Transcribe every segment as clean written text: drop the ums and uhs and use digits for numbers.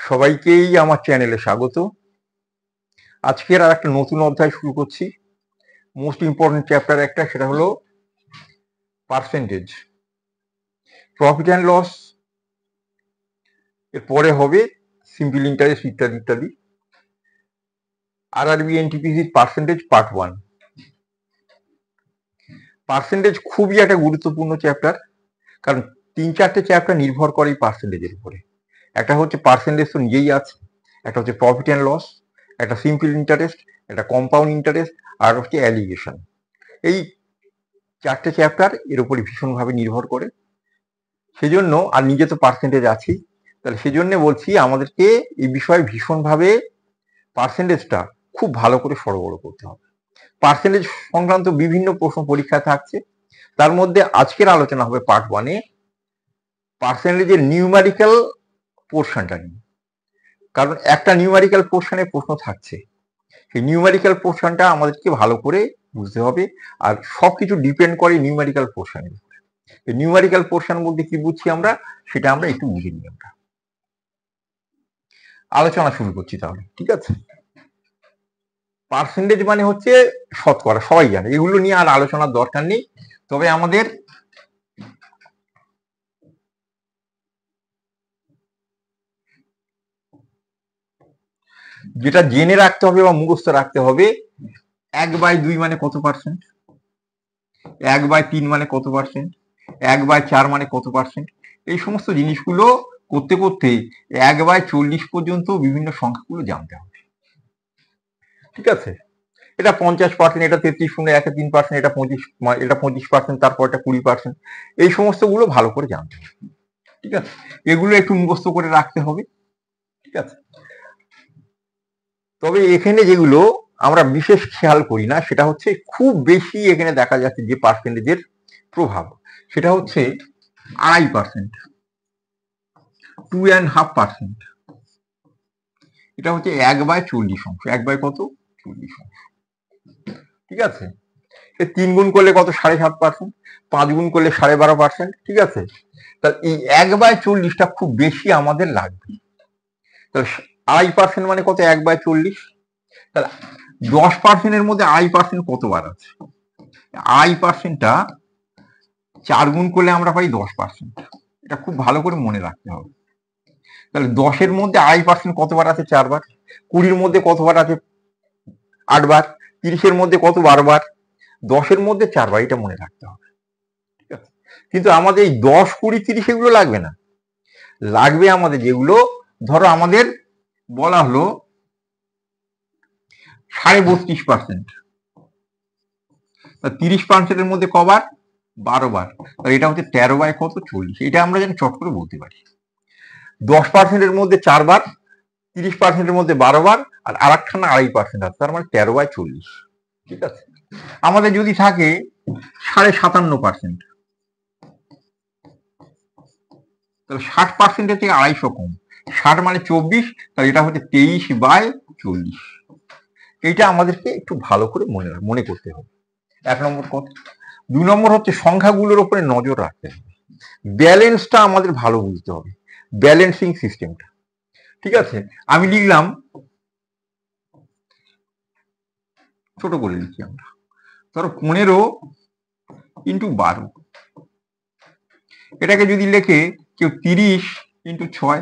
সবাইকেই আমার চ্যানেলে স্বাগত। আজকের আর একটা নতুন অধ্যায় শুরু করছি। মোস্ট ইম্পর্টেন্ট চ্যাপ্টার একটা, সেটা হলো পার্সেন্টেজ। প্রফিট অ্যান্ড লস, এর পরে হবে সিম্পল ইন্টারেস্ট ইত্যাদি ইত্যাদি। আরআরবি এনটিপিসির পার্সেন্টেজ পার্ট 1। পার্সেন্টেজ খুবই একটা গুরুত্বপূর্ণ চ্যাপ্টার, কারণ 3-4টে চ্যাপ্টার নির্ভর করে এই পার্সেন্টেজের উপরে। একটা হচ্ছে পার্সেন্টেজ তো নিজেই আছে, একটা হচ্ছে প্রফিট অ্যান্ড লস, একটা সিম্পল ইন্টারেস্ট, একটা কম্পাউন্ড ইন্টারেস্ট, আর হচ্ছে অ্যালিগেশন। এই 4টে চ্যাপ্টার এর উপরে ভীষণভাবে নির্ভর করে। সেজন্য, আর নিজে তো পার্সেন্টেজ আছেই, তাহলে সেজন্য বলছি আমাদেরকে এই বিষয়ে ভীষণভাবে পার্সেন্টেজটা খুব ভালো করে সরবরাহ করতে হবে। পার্সেন্টেজ সংক্রান্ত বিভিন্ন প্রশ্ন পরীক্ষায় থাকছে, তার মধ্যে আজকের আলোচনা হবে পার্ট 1-এ পার্সেন্টেজের নিউমারিক্যাল পোর্শনটা নিয়ে। কারণ একটা নিউমারিক্যাল পোর্শনে প্রশ্ন থাকছে, সেই নিউমারিক্যাল পোর্শনটা আমাদেরকে ভালো করে বুঝতে হবে, আর সবকিছু ডিপেন্ড করে নিউমারিক্যাল পোর্শনের উপরে। নিউমারিক্যাল পোর্শন বলতে কি বুঝছি আমরা, সেটা আমরা একটু বুঝে নিই। আমরা আলোচনা শুরু করছি তাহলে, ঠিক আছে। পার্সেন্টেজ মানে হচ্ছে শতকরা, সবাই জানে, এগুলো নিয়ে আর আলোচনার দরকার নেই। তবে আমাদের যেটা জেনে রাখতে হবে বা মুখস্থ রাখতে হবে, 1/2 মানে কত পার্সেন্ট, 1/3 মানে কত পার্সেন্ট, 1/4 মানে কত পার্সেন্ট। এই সমস্ত জিনিসগুলো করতে করতে 1/40 পর্যন্ত বিভিন্ন সংখ্যাগুলো জানতে হবে, ঠিক আছে। এটা 50%, এটা 33.13%, এটা 25%, তারপর এটা 20%। এই সমস্ত গুলো ভালো করে জানতে হবে, ঠিক আছে। এগুলো একটু মুখস্থ করে রাখতে হবে, ঠিক আছে। তবে এখানে যেগুলো আমরা বিশেষ খেয়াল করি না, সেটা হচ্ছে খুব বেশি এখানে দেখা যাচ্ছে যে পার্সেন্টেজের প্রভাব, সেটা হচ্ছে 2.5%, 2.5%। এটা হচ্ছে 1/40 অংশ, 1/40 অংশ, ঠিক আছে। 3 গুণ করলে কত, 7.5%, 5 গুণ করলে 12.5%, ঠিক আছে। তাহলে এই 1/40টা খুব বেশি আমাদের লাগবে। তাহলে 2.5% মানে কত, 1/40। তাহলে 10%-এর মধ্যে 2.5% কতবার আছে, 2.5%টা 4 গুণ করলে আমরা পাই 10%। এটা খুব ভালো করে মনে রাখতে হবে। তাহলে 10-এর মধ্যে 2.5% কতবার আছে, 4 বার। 20-এর মধ্যে কতবার আছে, 8 বার। 30-এর মধ্যে কত, 12 বার। 10-এর মধ্যে 4 বার, এটা মনে রাখতে হবে, ঠিক আছে। কিন্তু আমাদের এই 10, 20, 30 এগুলো লাগবে না। লাগবে আমাদের যেগুলো, ধরো আমাদের বলা হলো 32.5%, 30%-এর মধ্যে কবার, 12 বার। এটা হচ্ছে 13/40। এটা আমরা যেন চট করে বলতে পারি। 10%-এর মধ্যে 4 বার, 30%-এর মধ্যে 12 বার, আর আরেকখানা 2.5% আছে, তার মানে 13/40, ঠিক আছে। আমাদের যদি থাকে 57.5%, তাহলে 60%-এর থেকে 250 কম, 60 মানে 24, তাহলে এটা হচ্ছে 23/40। এইটা আমাদেরকে একটু ভালো করে মনে করতে হবে, 1 নম্বর কথা। 2 নম্বর হচ্ছে সংখ্যাগুলোর উপরে নজর রাখতে হবে, ব্যালেন্সটা আমাদের ভালো বুঝতে হবে, ব্যালেন্সিং সিস্টেমটা, ঠিক আছে। আমি লিখলাম, ছোট করে লিখছি আমরা, ধরো 15 × 12। এটাকে যদি লেখে কেউ 30 × 6,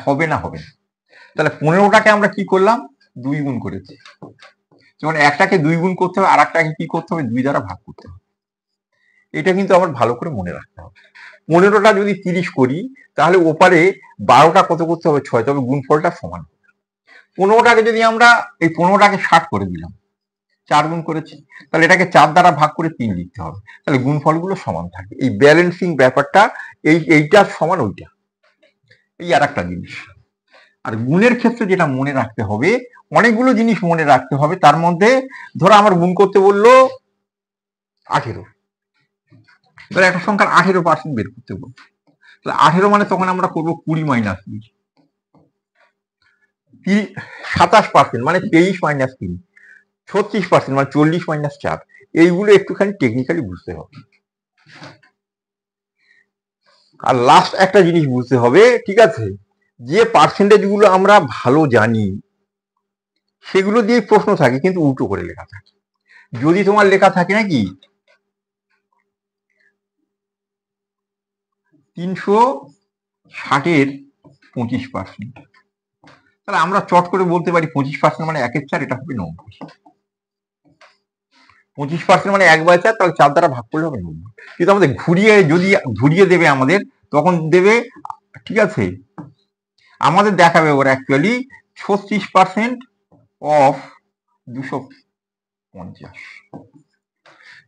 হবে না, হবে না। তাহলে 15টাকে আমরা কি করলাম, 2 গুণ করেছি। যেমন একটাকে 2 গুণ করতে হবে, আর একটাকে কি করতে হবে, 2 দ্বারা ভাগ করতে হবে। এটা কিন্তু আমার ভালো করে মনে রাখতে হবে। 15টা যদি 30 করি, তাহলে ওপারে 12টা কত করতে হবে, 6, তবে গুণফলটা সমান। 15টাকে যদি আমরা, এই 15টাকে 60 করে দিলাম, 4 গুণ করেছি, তাহলে এটাকে 4 দ্বারা ভাগ করে 3 লিখতে হবে, তাহলে গুণফলগুলো সমান থাকে। এই ব্যালেন্সিং ব্যাপারটা, এইটা সমান ওইটা, এই আর একটা জিনিস। আর গুণের ক্ষেত্রে যেটা মনে রাখতে হবে, অনেকগুলো জিনিস মনে রাখতে হবে। তার মধ্যে ধরো আমার গুণ করতে বললো 18, তাহলে একটা সংখ্যার 18% বের করতে বলবো, তাহলে 18 মানে তখন আমরা করবো 20 - 2, 27% মানে 23 - 3, 36% মানে 40 - 4। এইগুলো একটুখানি টেকনিক্যালি বুঝতে হবে। আর লাস্ট একটা জিনিস বুঝতে হবে, ঠিক আছে, যে পার্সেন্টেজ গুলো আমরা ভালো জানি সেগুলো দিয়ে প্রশ্ন থাকে, কিন্তু উল্টো করে লেখা থাকে। যদি তোমার লেখা থাকে নাকি 360-এর 25%, তাহলে আমরা চট করে বলতে পারি 25% মানে 1/4, এটা হবে 90। 25% মানে 1/4, তাহলে 4 দ্বারা ভাগ করলে হবে 90। কিন্তু আমাদের ঘুরিয়ে দেবে আমাদের, তখন দেবে, ঠিক আছে, আমাদের দেখাবে ওরা অ্যাকচুয়ালি 36% অফ 250।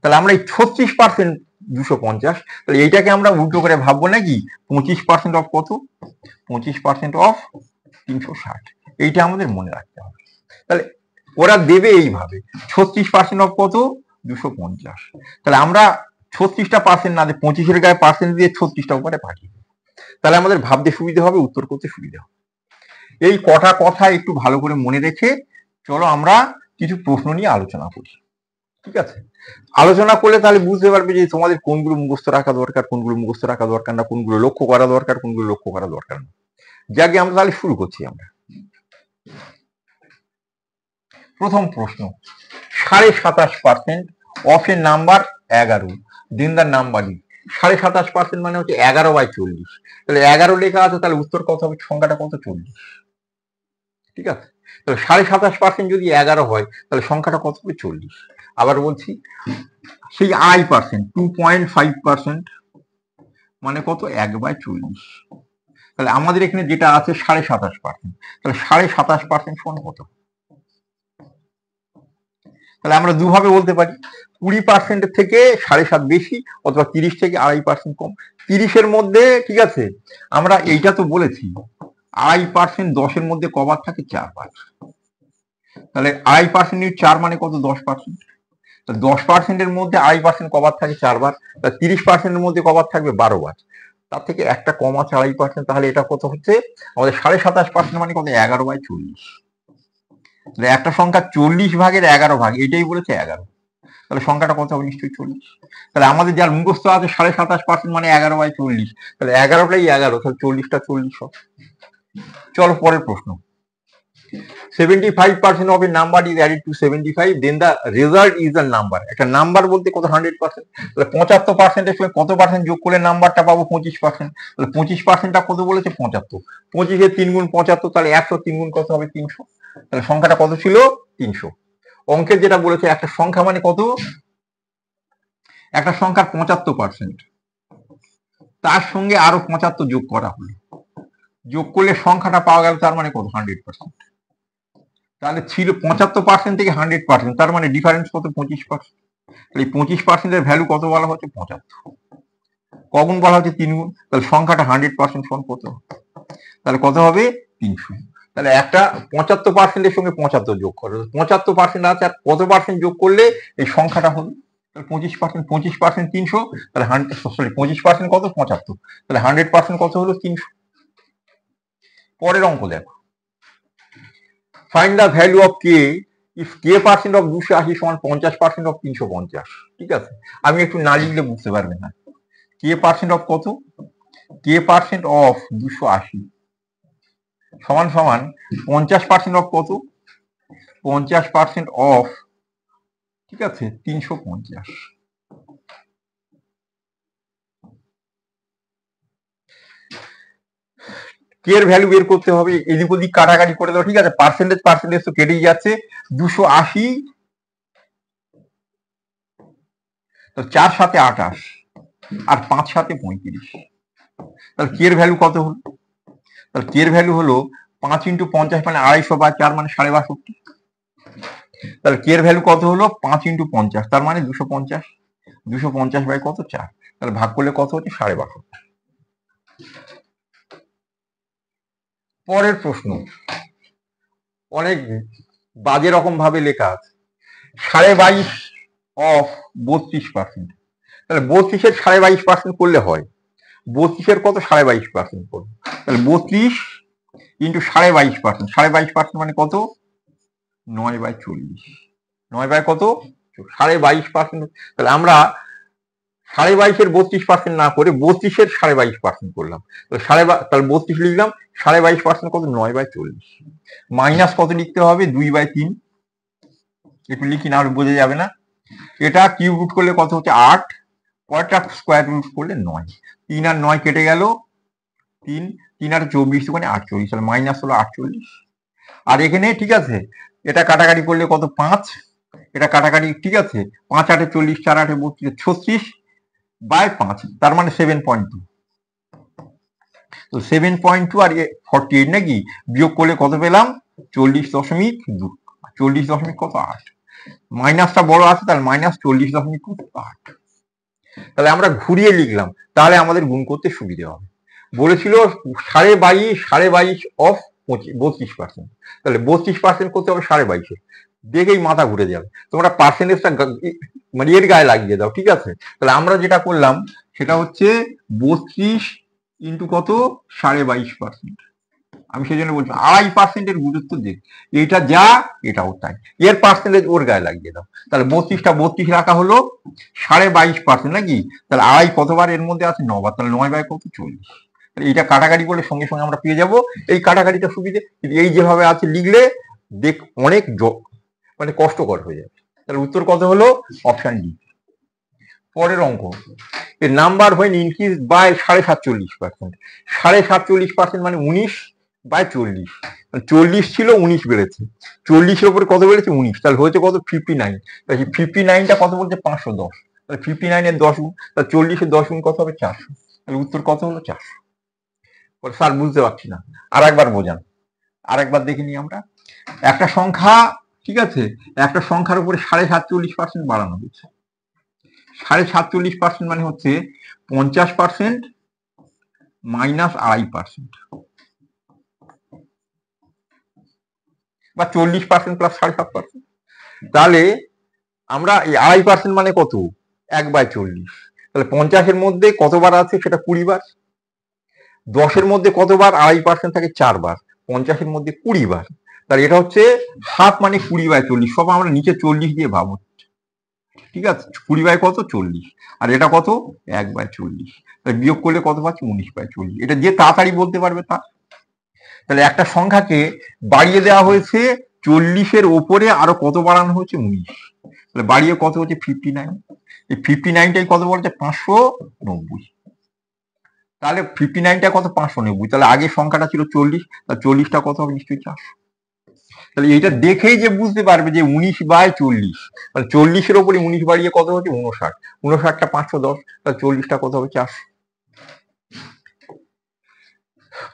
তাহলে আমরা এই 36% 250, তাহলে এইটাকে আমরা উল্টো করে ভাববো নাকি 25% অফ কত, 25% অফ 360। এইটা আমাদের মনে রাখতে হবে। তাহলে ওরা দেবে এইভাবে 36% অফ কত, 250। তাহলে আমরা 36টা পার্সেন্ট না দিয়ে 25-এর গায়ে পার্সেন্ট দিয়ে 36টা উপরে পাঠিয়ে দেবো। তাহলে আমাদের ভাবতে সুবিধা হবে, উত্তর করতে সুবিধা হবে। এই কটা কথা একটু ভালো করে মনে রেখে চলো আমরা কিছু প্রশ্ন নিয়ে আলোচনা করি। ঠিক আছে, আলোচনা করলে তাহলে বুঝতে পারবে যে তোমাদের কোনগুলো মুখস্থ রাখা দরকার, কোনগুলো মুখস্থ রাখা দরকার না, কোনগুলো লক্ষ্য করা দরকার, কোনগুলো লক্ষ্য করা দরকার না। যাকে আমরা তাহলে শুরু করছি আমরা। প্রথম প্রশ্ন, 27.5% অফ এর number 11, then the number is. 27.5% মানে হচ্ছে 11/40। তাহলে 11 লেখা আছে, তাহলে উত্তর কত হবে, সংখ্যাটা কত, 40। ঠিক আছে, তাহলে 27.5% যদি 11 হয়, তাহলে সংখ্যাটা কত হবে, 40। আবার বলছি, সেই I%, 2.5% মানে কত, 1/40। তাহলে আমাদের এখানে যেটা আছে 27.5%, তাহলে 27.5% সমান কত। তাহলে আমরা দুভাবে বলতে পারি, 20% থেকে 7.5 বেশি, অথবা 30 থেকে 2.5% কম। 30-এর মধ্যে, ঠিক আছে, আমরা এইটা তো বলেছি 2.5%, 10-এর মধ্যে কবার থাকে, 4 বার। তাহলে 2.5% 4 মানে কত, 10%। 10%-এর মধ্যে 2.5% কবার থাকে, 4 বার। 30%-এর মধ্যে কবার থাকবে, 12 বার। তার থেকে একটা কম আছে 2.5%, তাহলে এটা কত হচ্ছে আমাদের 27.5% মানে কত, 11/40। একটা সংখ্যা 40/11 ভাগ, এটাই বলেছে 11, তাহলে সংখ্যাটা কত হবে, নিশ্চয়ই 40। তাহলে আমাদের যার মুখস্থ আছে 27.5% মানে 11/40, তাহলে 11টাই 11, তাহলে 40টা 40 হবে। চলো পরের প্রশ্ন, 75% of a number is added to 75, then the result is the number। একটা নাম্বার বলতে কত, 100%। তাহলে 75%-এর সঙ্গে কত পার্সেন্ট যোগ করলে নাম্বারটা পাবো, 25%। তাহলে 25%টা কত বলেছে, 75। 25-এর 3 গুণ 75, তাহলে 100, 3 গুণ কত হবে, 300। তাহলে সংখ্যাটা কত ছিল, 300। অঙ্কের যেটা বলেছে একটা সংখ্যা মানে কত, একটা সংখ্যার 75%, তার সঙ্গে আরো 75 যোগ করা হলো, যোগ করলে সংখ্যাটা পাওয়া গেল, তার মানে কত, 100%। তাহলে ছিল 75% থেকে 100%, তার মানে ডিফারেন্স কত, 25%। তাহলে 25%-এর ভ্যালু কত বলা হচ্ছে, 75। কগুণ বলা হচ্ছে, 3 গুণ। তাহলে সংখ্যাটা 100% সমান কত, তাহলে কত হবে, 300। তাহলে একটা 75%-এর সঙ্গে 75 যোগ করো, 75% আছে, আর কত পার্সেন্ট যোগ করলে এই সংখ্যাটা হবে, তাহলে 25%। 25% 300, তাহলে 25% কত, 75। তাহলে 100% কত হলো, 300। পরের অঙ্ক দেখো, find the value of K if k% of 280 সমান 50% অফ 350। ঠিক আছে, আমি একটু না লিখলে বুঝতে পারবে না। k% অফ কত, k% অফ 280 সমান সমান 50% অফ কত, 50% অফ, ঠিক আছে, 350। কে এর ভ্যালু বের করতে হবে, এদিক ওদিক কাটাকাটি করে দাও। ঠিক আছে, পার্সেন্টেজ তো কেটেই যাচ্ছে, 280, তো 4 সাথে 28, আর 5 সাথে 35। তাহলে কে এর ভ্যালু কত হলো, তাহলে কে এর ভ্যালু হলো 5 × 50 মানে 250/4 মানে 62.5। তাহলে কে এর ভ্যালু কত হলো, 5 × 50, তার মানে 250। 250 কত, 4। তাহলে ভাগ করলে কত হচ্ছে, 62.5। পরের প্রশ্ন অনেক বাজে রকম ভাবে লেখা আছে, 22.5 অফ 32%। তাহলে 32-এর 22.5% করলে হয়, 32-এর কত, 22.5% করবো। তাহলে 32 × 22%, 22% মানে কত, 9/40। 9 বাই কত, 22.5%। তাহলে আমরা 22.5-এর 32% না করে 32-এর 22.5% করলাম। তো তাহলে 32 লিখলাম, 22.5% কত? 9/40। মাইনাস কত লিখতে হবে? 2/3। একটু লিখি না, আর বোঝা যাবে না। এটা কিউব রুট করলে কত হচ্ছে? 8। পরেরটা স্কোয়ার রুট করলে 9। 3 আর 9 কেটে গেল, 3 3 আর 24 ওখানে 48, তাহলে মাইনাস হলো 48। আর এখানে ঠিক আছে, এটা কাটাকাটি করলে কত? 5। এটা কাটাকাটি ঠিক আছে, 5 8 40, 4 8 32, 36/5, তার মানে 7.2। তো 7.2 আর 48 নাকি, বিয়োগ করলে কত পেলাম? 40.2। 40 কত? 8। মাইনাসটা বড় আছে, তাহলে মাইনাস 40.8। তাহলে আমরা ঘুরিয়ে লিখলাম, তাহলে আমাদের গুণ করতে সুবিধা হবে। বলেছিল 22.5 অফ 32%, তাহলে 32% করতে হবে 22.5-এ। দেখেই মাথা ঘুরে যাবে, তোমরা পার্সেন্টেজটা মানে এর গায়ে লাগিয়ে দাও, ঠিক আছে? তাহলে আমরা যেটা করলাম সেটা হচ্ছে 32 ইন্টু কত? 22.5%। আমি সেই জন্য বলছি 2.5%-এর গুরুত্ব দেখ, এইটা যা এটাও তাই, এর পার্সেন্টেজ ওর গায়ে লাগিয়ে দাও। তাহলে 32টা 32 রাখা হলো, 22.5% নাকি, তাহলে আড়াই কতবার এর মধ্যে আছে? 9 বার, তাহলে 9/কত? 40। তাহলে এইটা কাটাকাটি করলে সঙ্গে সঙ্গে আমরা পেয়ে যাব। এই কাটাকাটিটা সুবিধে, কিন্তু এই যেভাবে আছে লিখলে দেখ অনেক মানে কষ্টকর হয়ে যাবে। তাহলে উত্তর কত হলো? Option D. পরের অঙ্ক, এর নাম্বার হয় ইনক্রিজ বাই 47.5%। 47.5% মানে 19/40। 40 ছিল, 19 বেড়েছে। 40-এর উপরে কত বেড়েছে? 19। তাহলে হয়েছে কত? 59। তাহলে 59টা কত বলছে? 510। তাহলে 59-এর 10 গুণ, তাহলে 40-এর 10 গুণ কত হবে? 400। তাহলে উত্তর কত হলো? 400। স্যার বুঝতে পারছি না, আর একবার বোঝান। আর একবার দেখে নিই আমরা। একটা সংখ্যা ঠিক আছে, একটা সংখ্যার উপরে 47.5% বাড়ানো হয়েছে। 47.5% মানে হচ্ছে 50% মাইনাস 2.5%, বা 40% প্লাস 7.5%। তাহলে আমরা এই 2.5% মানে কত? 1/40। তাহলে 50-এর মধ্যে কতবার আছে? সেটা 20 বার। 10-এর মধ্যে কতবার 2.5% থাকে? 4 বার। 50-এর মধ্যে 20 বার। তাহলে এটা হচ্ছে হাফ, মানে 20/40। সব আমরা নিচে 40 দিয়ে ভাবো, ঠিক আছে? 20/কত? 40। আর এটা কত? 1/40। তাহলে বিয়োগ করলে কত পাচ্ছি? 19/40। এটা যে তাড়াতাড়ি বলতে পারবে তা। তাহলে একটা সংখ্যাকে বাড়িয়ে দেওয়া হয়েছে 40-এর ওপরে, আরো কত বাড়ানো হয়েছে? 19। তাহলে বাড়িয়ে কত হচ্ছে? 59। এই 59টাই কত বলছে? 590। তাহলে 59টা কত? 590। তাহলে আগের সংখ্যাটা ছিল 40, তাহলে 40টা কত হবে? নিশ্চয়ই 400। তাহলে এটা দেখেই যে বুঝতে পারবে যে 19/40, তাহলে 40-এর ওপরে 19 বাড়িয়ে কত হচ্ছে? 59। 59টা 510, তাহলে 40টা কত হবে? 400।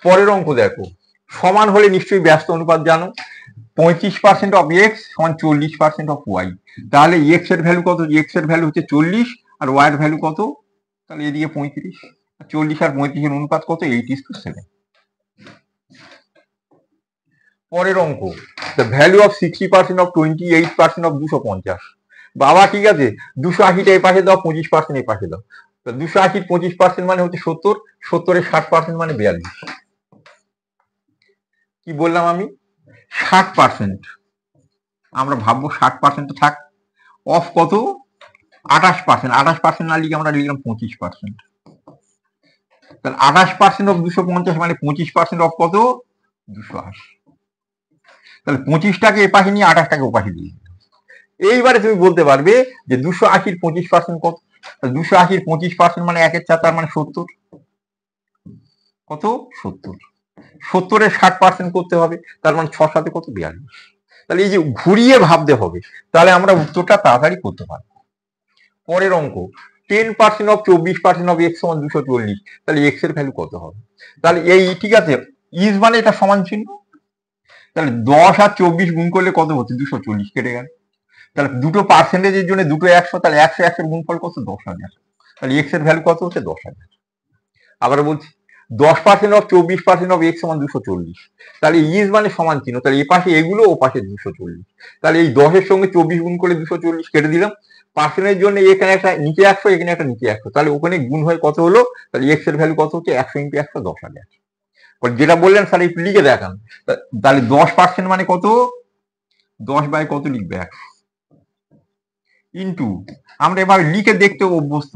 পরের অঙ্ক দেখো, সমান হলে নিশ্চয়ই ব্যস্ত অনুপাত জানো। 35% অফ এক্স সমান 40% অফ ওয়াই। তাহলে এক্স এর ভ্যালু কত? এক্স এর ভ্যালু হচ্ছে 40, আর ওয়াই এর ভ্যালু কত? তাহলে এদিকে 35। 40 আর 35-এর অনুপাত কত? 8:7। পরের অঙ্ক, the value of 60% of 28% of 250। বাবা ঠিক আছে, 280টা এই পাশে দাও, 25% এই পাশে দাও। 280 25% মানে হচ্ছে 70, 70-এর 60% মানে 42। কি বললাম আমি? 60%। আমরা ভাববো 60% তো থাক, অফ কত? 28%। 28% না লিখে আমরা লিখলাম 25%। তাহলে 28% অফ 250 মানে 25% অফ কত? 280। তাহলে 25টাকে এপাশে নিয়ে 28টাকে ওপাশে দিয়ে, এইবারে তুমি বলতে পারবে যে 280-র 25% কত? 280-র 25% মানে 1/4, তার মানে 70। কত? 70। 70-এর 60% করতে হবে, তার মানে 6 7 কত? 42। তাহলে এই যে ঘুরিয়ে ভাবতে হবে, তাহলে আমরা উত্তরটা তাড়াতাড়ি করতে পারবো। পরের অঙ্ক, 10% অফ 24% অফ এক্স সমান 240। তাহলে এক্স এর ভ্যালু কত হবে? তাহলে এই ঠিক আছে, ইজ মানে এটা সমান চিহ্ন। তাহলে 10 আর 24 গুণ করলে কত হচ্ছে? 240 কেটে গেল। তাহলে দুটো পার্সেন্টেজের জন্য দুটো 100, তাহলে 100 গুণফল কত? 10,000। তাহলে এক্স এর ভ্যালু কত হচ্ছে? 10,000। আবার বলছি 10% অফ 24% অফ এক্স সমান 240। তাহলে ইজ মানে সমান চিহ্ন, তাহলে এ পাশে এগুলো, ও পাশে 240। তাহলে এই 10-এর সঙ্গে 24 গুণ করে 240 কেটে দিলাম। পার্সেন্টের জন্য এখানে একটা নিচে 100, এখানে একটা নিচে 100, তাহলে ওখানে গুণ হয়ে কত হলো? তাহলে এক্স এর ভ্যালু কত হচ্ছে? 100 × 100 10,000। যেটা বললেন স্যার একটু লিখে দেখান। তাহলে 10% মানে কত? 10 কত লিখবে? 100 ইন্টু, আমরা এভাবে লিখে দেখতে অভ্যস্ত।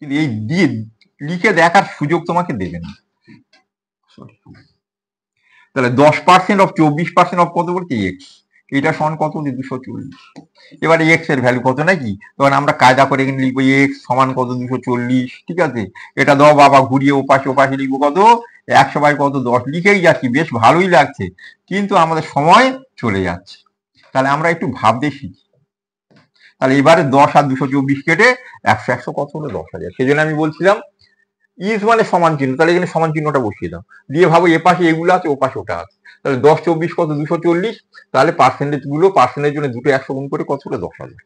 কিন্তু এই দিয়ে লিখে দেখার সুযোগ তোমাকে দেবে না। তাহলে 10% অফ 24% অফ কত বলছে এক্স, এটা সমান কত 240। এবারে এক্স এর ভ্যালু কত নাকি, তখন আমরা কায়দা করে এখানে লিখবো এক্স সমান কত 240, ঠিক আছে। এটা দাও বাবা ঘুরিয়ে ওপাশে লিখবো কত 100 কত 10, লিখেই যাচ্ছি, বেশ ভালোই লাগছে, কিন্তু আমাদের সময় চলে যাচ্ছে। তাহলে আমরা একটু ভাবতে শিখি। তাহলে এবারে 10 আর 224 কেটে 100 কত হলো 10,000। সেই জন্য আমি বলছিলাম ইজ মানে সমান চিহ্ন, তাহলে এখানে সমান চিহ্নটা বসিয়ে দাও, দিয়ে ভাবো এ পাশে এগুলো আছে ও পাশে ওটা আছে, তাহলে 10 24 কত 240, তাহলে পার্সেন্টেজ জন্য দুটো 100 গুণ করে কত হলো 10,000।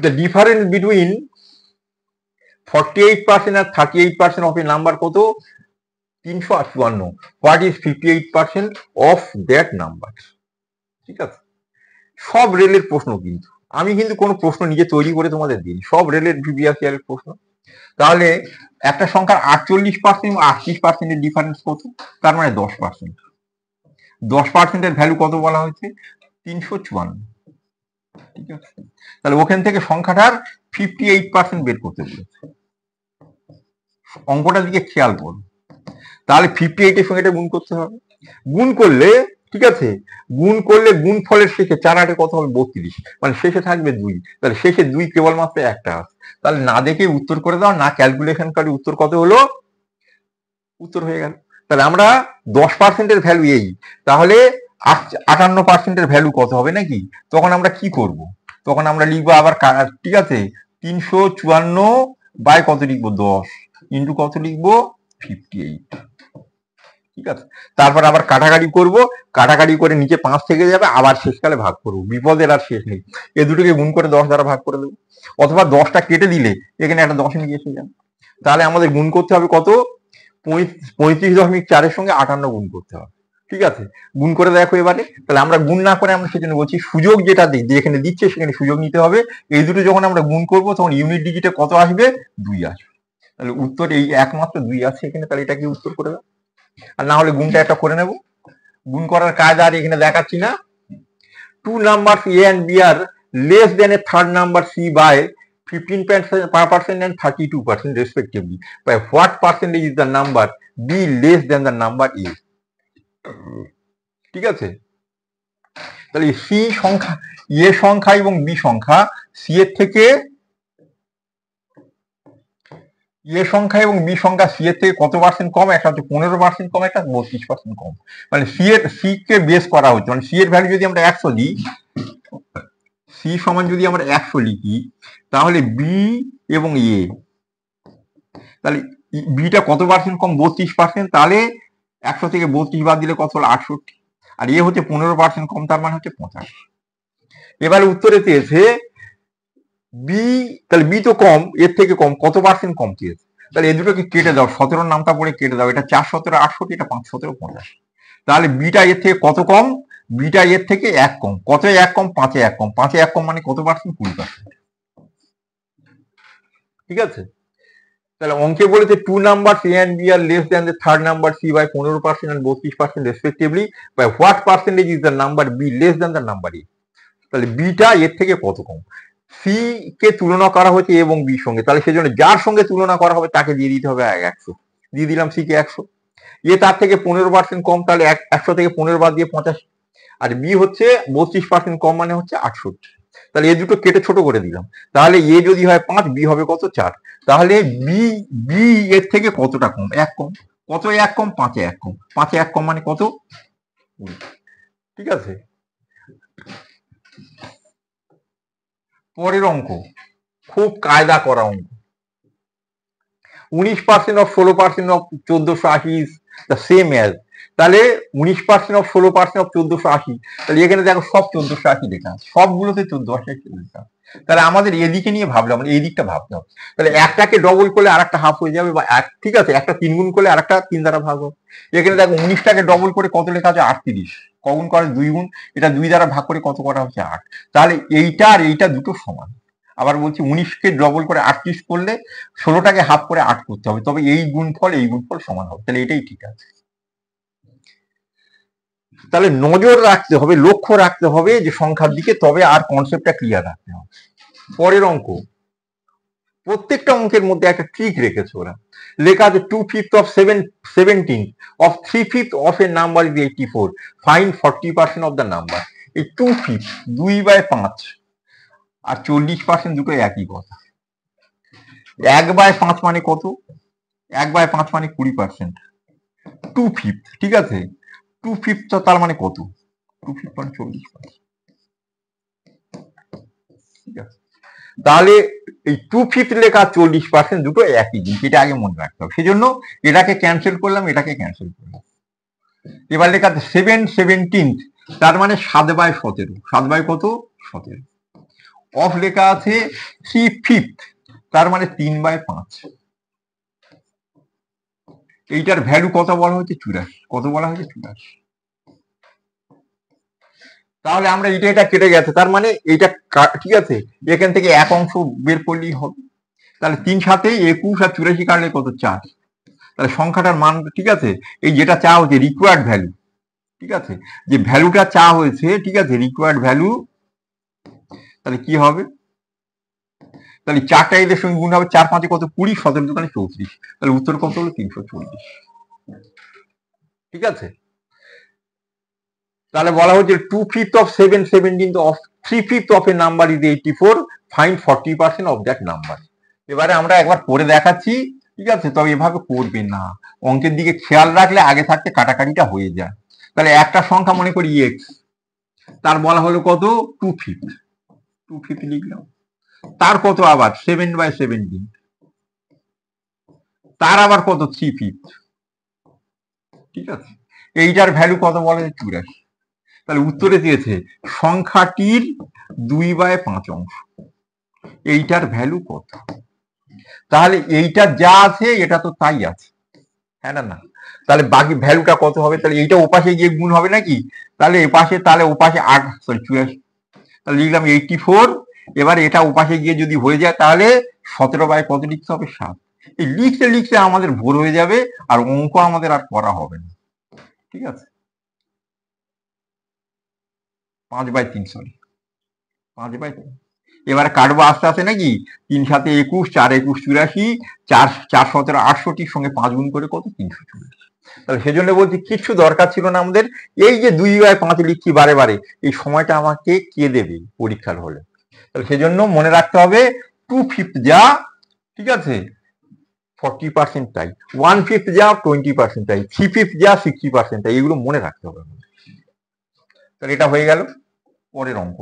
দ্য ডিফারেন্স বিটুইন 48% আর 38% অফ এ নাম্বার কত 358, what is 58% of that number. ঠিক আছে, সব রেলের প্রশ্ন, কিন্তু আমি কিন্তু কোনো প্রশ্ন নিজে তৈরি করে তোমাদের দিই, সব রেলের প্রিভিয়াস ইয়ারের প্রশ্ন। তাহলে একটা সংখ্যার 48% এবং 38% এর ডিফারেন্স কত, তার মানে 10%। 10%-এর ভ্যালু কত বলা হয়েছে 354, ঠিক আছে। তাহলে ওখান থেকে সংখ্যাটার 58% বের করতে বলেছে। অঙ্কটার দিকে খেয়াল করুন, তাহলে 58 এর সঙ্গে এটা গুণ করতে হবে, গুণ করলে ঠিক আছে, গুণ করলে গুণ ফলের শেষে 4 8 কত হবে 32, মানে শেষে থাকবে 2, তাহলে শেষে 2 কেবলমাত্র একটা আছে, তাহলে না দেখে উত্তর করে দাও, না ক্যালকুলেশন করে উত্তর কত হলো, উত্তর হয়ে গেল। তাহলে আমরা 10% এর ভ্যালু এই, তাহলে 58% এর ভ্যালু কত হবে নাকি, তখন আমরা কি করব, তখন আমরা লিখবো আবার, ঠিক আছে 354 বাই কত লিখবো 10 ইন্টু কত লিখবো 58, ঠিক আছে। তারপর আবার কাটাকাটি করব, কাটাকাটি করে নিচে 5 থেকে যাবে, আবার শেষকালে ভাগ করবো, বিপদের আর শেষ নেই, এ দুটোকে গুণ করে 10 দ্বারা ভাগ করে দেবো, অথবা 10টা কেটে দিলে এখানে একটা দশমিক এসে যাবে। তাহলে আমাদের গুণ করতে হবে কত 35.4 এর সঙ্গে 58 গুণ করতে হবে, ঠিক আছে। গুণ করে দেখো এবারে, তাহলে আমরা গুণ না করে আমরা সেজন্য বলছি সুযোগ যেটা যেখানে দিচ্ছে সেখানে সুযোগ নিতে হবে। এই দুটো যখন আমরা গুণ করব তখন ইউনিট ডিজিটে কত আসবে 2 আসবে, তাহলে উত্তর এই একমাত্র 2 আছে এখানে, তাহলে এটাকে উত্তর করে দাও। আর না হলে গুণটা একটা করে নেব, গুণ করার কায়দা আর এখানে দেখাচ্ছি না। 2 numbers A and B are less than a third number C by 15% and 32% respectively. By what percentage is the number B less than the number A? ঠিক আছে, তাহলে সি সংখ্যা, এ সংখ্যা এবং বি সংখ্যা সি এর থেকে, এ সংখ্যা এবং বি সংখ্যা সি এর থেকে কত পার্সেন্ট কম, একটা হচ্ছে 15% কম, একটা 32% কম, মানে সি কে বেস করা হচ্ছে, মানে সি এর ভ্যালু যদি আমরা 100 দিই, সি সমান যদি আমরা 100 লিখি, তাহলে বি এবং এ, তাহলে বিটা কত পার্সেন্ট কম 32%, তাহলে 100 থেকে 32 বাদ দিলে কত হলো 68, আর এ হচ্ছে 15% কম, তার মানে হচ্ছে 85। এবারে উত্তরে চেয়েছে বি, তাহলে বি তো কম, এর থেকে কম, কত পার্সেন্ট কম চেয়েছে, তাহলে এ দুটোকে কেটে দাও, 17 নামটা পড়ে কেটে দাও, এটা 4 17 68, এটা 5 17 85, তাহলে বিটা এর থেকে কত কম, বিটা এর থেকে 1 কম, কত 1 কম 5 1 কম, 5 1 কম মানে কত পার্সেন্ট 20%, ঠিক আছে। তাহলে অঙ্কে বলেছে 2 numbers A and B are less than the third number C by 15% and 32% respectively, by what percentage is the number B less than the number A? তাহলে বিটা এর থেকে কত কম, সি কে তুলনা করা হয়েছে এবং বির সঙ্গে, তাহলে সেজন্য যার সঙ্গে তুলনা করা হবে তাকে দিয়ে দিতে হবে 100, দিয়ে দিলাম সি কে 100, এ তার থেকে 15% কম, তাহলে 100 থেকে 15 বাদ দিয়ে 85, আর বি হচ্ছে 32% কম মানে হচ্ছে 68, তাহলে এ দুটো কেটে ছোট করে দিলাম, তাহলে এ যদি হয় 5, বি হবে কত 4, তাহলে বি বি এর থেকে কতটা কম 1 কম, কত 1 কম 5 1 কম, 5 1 কম মানে কত, ঠিক আছে। পরের অঙ্ক খুব কায়দা করা অঙ্ক, 19% of 16% of 1480 is the same as, তাহলে 19% অফ 16% অফ 1480, তাহলে এখানে দেখো সব 1480 লেখা আছে, সবগুলোতে 1480 লেখা, তাহলে আমাদের এদিকে নিয়ে ভাবলে আমাদের এই দিকটা ভাবতে হবে, তাহলে একটাকে ডবল করলে আর একটা হাফ হয়ে যাবে, বা ঠিক আছে একটা 3 গুণ করলে আর একটা 3 দ্বারা ভাগ হবে, এখানে দেখো 19টাকে ডবল করে কত লেখা আছে 38, কগুণ করে 2 গুণ, এটা 2 দ্বারা ভাগ করে কত করা হচ্ছে 8, তাহলে এইটা আর এইটা দুটো সমান। আবার বলছি 19কে ডবল করে 38 করলে 16টাকে হাফ করে 8 করতে হবে, তবে এই গুণফল সমান হবে, তাহলে এটাই ঠিক আছে। তাহলে নজর রাখতে হবে, লক্ষ্য রাখতে হবে যে সংখ্যার দিকে, তবে আর কনসেপ্টটা ক্লিয়ার রাখতে হবে। পরের অঙ্ক, প্রত্যেকটা অঙ্কের মধ্যে একটা ট্রিক রেখেছে ওরা। লেখা আছে 2/5 of 17 of 3/5 of a number is 84, find 40% of the number। এই 2/5 2/5 আর 40% দুটো একই কথা। 1/5 মানে কত? 1/5 মানে 20%। 2/5, ঠিক আছে, 2/5 তার মানে কত? 2/5 মানে 40%। ঠিক আছে, তাহলে এই 2/5 লেখা 40% দুটো একই জিনিস, এটা আগে মনে রাখতে হবে। সেজন্য এটাকে ক্যান্সেল করলাম, এটাকে ক্যান্সেল করলাম। এবার লেখা আছে 7/17, তার মানে 7/17। 7 কত? 17। অফ লেখা আছে 3/5, তার মানে 3/5। এইটার ভ্যালু কত বলা হয়েছে? 84। কত বলা হয়েছে? 84। তাহলে আমরা এটা কেটে গেছে, তার মানে এইটা ঠিক আছে, এখান থেকে এক অংশ বের করলেই হবে। তাহলে 3/7 21 আর 84 কাটলে কত? 4। তাহলে সংখ্যাটার মান, ঠিক আছে, এই যেটা চা হচ্ছে রিকোয়ার্ড ভ্যালু, ঠিক আছে, যে ভ্যালুটা চা হয়েছে, ঠিক আছে, রিকোয়ার্ড ভ্যালু, তাহলে কি হবে? তাহলে 4টা এদের সঙ্গে গুণ হবে, 4 5 কত? 20, 17 দোকানে 34। তাহলে উত্তর কত হলো? 340। ঠিক আছে, তাহলে বলা হচ্ছে 2/5 of 7/17 of 3/5 of a number is 84, find 40% of that number। এবারে আমরা একবার পড়ে দেখাচ্ছি, ঠিক আছে, তবে এভাবে করবে না, অঙ্কের দিকে খেয়াল রাখলে আগে থাকতে কাটাকাটিটা হয়ে যায়। তাহলে একটা সংখ্যা মনে করি এক্স, তার বলা হলো কত? 2/5। 2/5 লিখলাম। তার কত আবার? 7/17। তার আবার কত? 3/5। ঠিক আছে, এইটার ভ্যালু কত বলা যায়? 84। তাহলে উত্তরে দিয়েছে সংখ্যাটির 2/5 অংশ, এইটার ভ্যালু কত? তাহলে এইটা যা আছে এটা তো তাই আছে, হ্যাঁ না? তাহলে বাকি ভ্যালুটা কত হবে? তাহলে এইটা ওপাশে গিয়ে গুণ হবে নাকি? তাহলে এপাশে, তাহলে ওপাশে 84। তাহলে লিখলাম 84। এবার এটা ওপাশে গিয়ে যদি হয়ে যায় তাহলে 17 কত লিখতে হবে? 7। এই লিখতে লিখতে আমাদের ভোর হয়ে যাবে, আর অঙ্ক আমাদের আর করা হবে না। ঠিক আছে, 5/3, সরি 5/3। এবারে কাটবো আস্তে আস্তে নাকি? 3/7 21, 4 21 84, 4 17 68 সঙ্গে 5 গুণ করে কত? 340। তাহলে সেজন্য বলছি কিছু দরকার ছিল না আমাদের। এই যে 2/5 লিখছি বারে বারে, এই সময়টা আমাকে কে দেবে পরীক্ষার হলে? তাহলে সেজন্য মনে রাখতে হবে 2/5 যা, ঠিক আছে, 40% তাই, 1/5 যা 20% তাই, 3/5 যা 60% তাই, এগুলো মনে রাখতে হবে। তাহলে এটা হয়ে গেল। পরের অঙ্ক